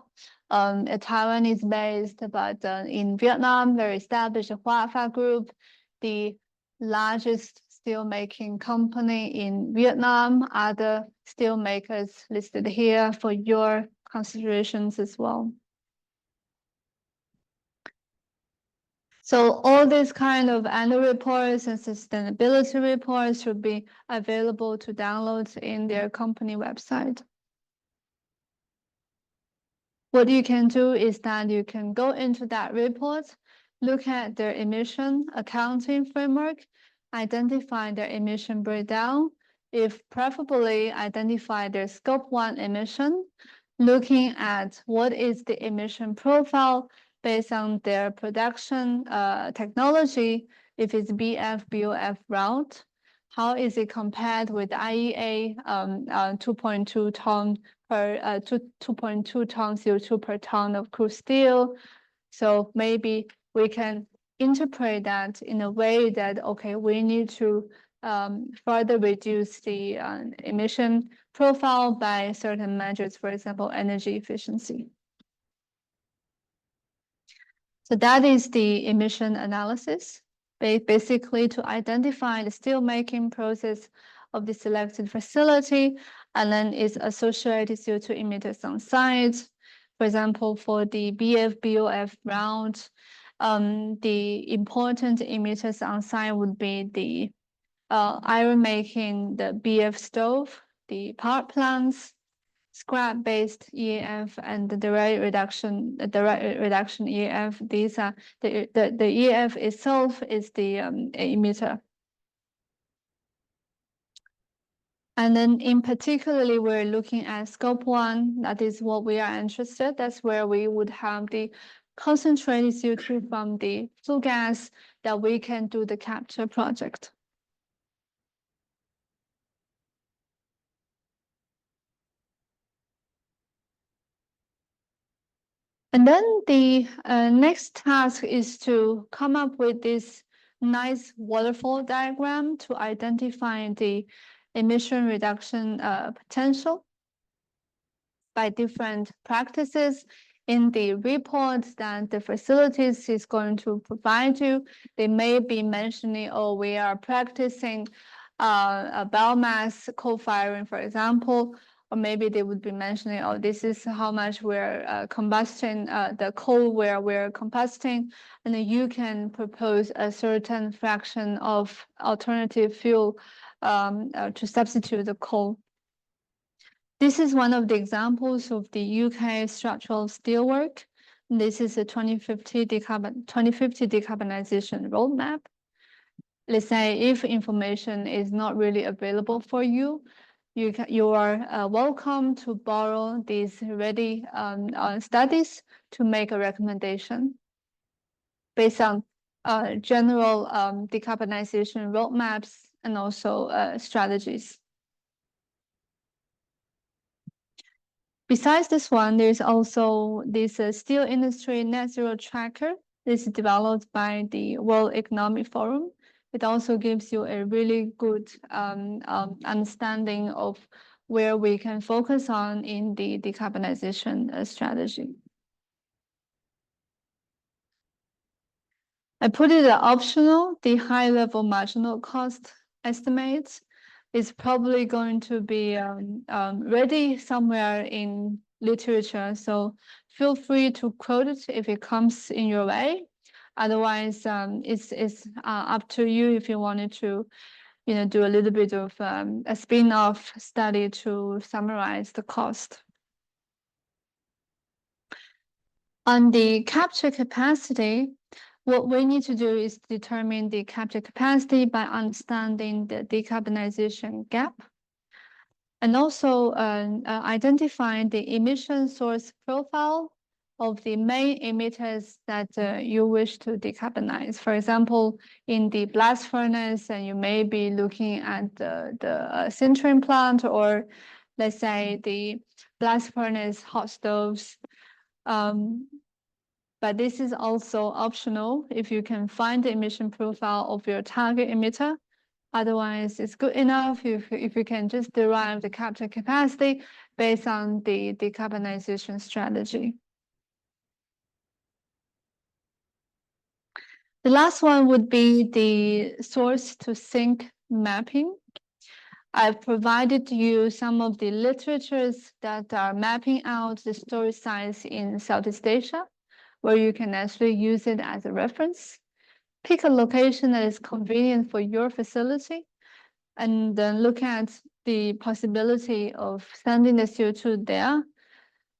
a Taiwanese based, but in Vietnam, very established Huafa Group, the largest steel-making company in Vietnam, other steel makers listed here for your considerations as well. So all these kind of annual reports and sustainability reports should be available to download in their company website. What you can do is that you can go into that report, look at their emission accounting framework, identify their emission breakdown, if preferably identify their scope 1 emission, looking at what is the emission profile based on their production technology, if it's BF, BOF route, how is it compared with IEA 2.2 ton per 2.2 ton CO2 per ton of crude steel. So maybe we can interpret that in a way that, okay, we need to further reduce the emission profile by certain measures, for example, energy efficiency. So that is the emission analysis, basically to identify the steelmaking process of the selected facility, and then its associated CO2 emitters on site. For example, for the BF, BOF route, the important emitters on site would be the iron making, the BF stove, the power plants, scrap-based EAF, and the direct reduction EAF. These are the EAF itself is the emitter. And then in particularly, we're looking at scope 1. That is what we are interested. That's where we would have the concentrated CO2 from the flue gas that we can do the capture project. And then the next task is to come up with this nice waterfall diagram to identify the emission reduction potential by different practices. In the report that the facilities is going to provide you, they may be mentioning, oh, we are practicing a biomass co-firing, for example, or maybe they would be mentioning, oh, this is how much we're combusting, the coal where we're combusting, and then you can propose a certain fraction of alternative fuel to substitute the coal. This is one of the examples of the UK structural steelwork. This is a 2050 decarbonization roadmap. Let's say if information is not really available for you, you are welcome to borrow these ready studies to make a recommendation based on general decarbonization roadmaps and also strategies. Besides this one, there's also this steel industry net zero tracker. This is developed by the World Economic Forum. It also gives you a really good understanding of where we can focus on in the decarbonization strategy. I put it optional. The high-level marginal cost estimates is probably going to be ready somewhere in literature. So feel free to quote it if it comes in your way. Otherwise, it's up to you if you wanted to, do a little bit of a spin-off study to summarize the cost. On the capture capacity, what we need to do is determine the capture capacity by understanding the decarbonization gap and also identifying the emission source profile of the main emitters that you wish to decarbonize. For example, in the blast furnace, and you may be looking at the sintering plant, or let's say the blast furnace hot stoves. But this is also optional if you can find the emission profile of your target emitter. Otherwise, it's good enough if you can just derive the capture capacity based on the decarbonization strategy. The last one would be the source to sink mapping. I've provided you some of the literatures that are mapping out the storage sites in Southeast Asia, where you can actually use it as a reference. Pick a location that is convenient for your facility, and then look at the possibility of sending the CO2 there.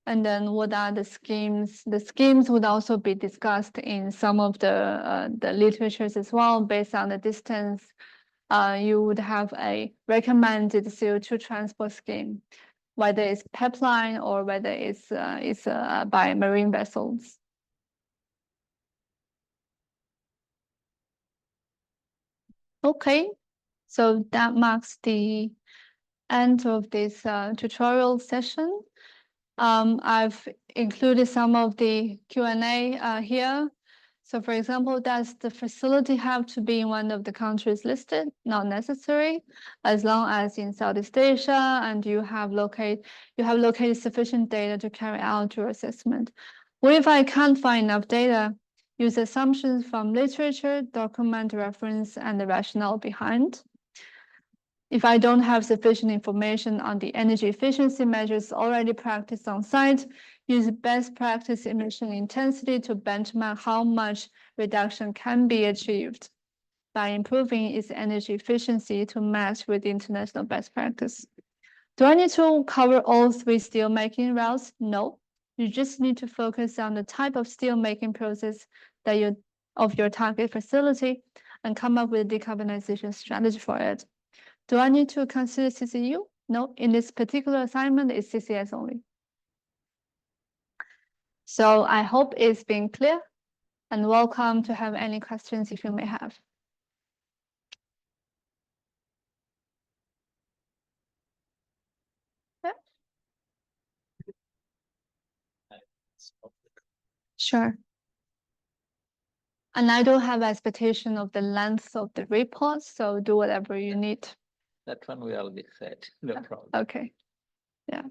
And then what are the schemes? The schemes would also be discussed in some of the literatures as well, based on the distance. You would have a recommended CO2 transport scheme, whether it's pipeline or whether it's by marine vessels. Okay, so that marks the end of this tutorial session. I've included some of the Q&A here. So for example, does the facility have to be in one of the countries listed? Not necessary, as long as in Southeast Asia and you have located sufficient data to carry out your assessment. What if I can't find enough data? Use assumptions from literature, document reference, and the rationale behind. If I don't have sufficient information on the energy efficiency measures already practiced on site, use best practice emission intensity to benchmark how much reduction can be achieved by improving its energy efficiency to match with international best practice. Do I need to cover all 3 steelmaking routes? No. You just need to focus on the type of steelmaking process that of your target facility and come up with a decarbonization strategy for it. Do I need to consider CCU? No, in this particular assignment, it's CCS only. So I hope it's been clear, and welcome to have any questions if you may have. Sure. And I don't have expectation of the length of the report, so do whatever you need. That one we already said, no problem. Okay, yeah.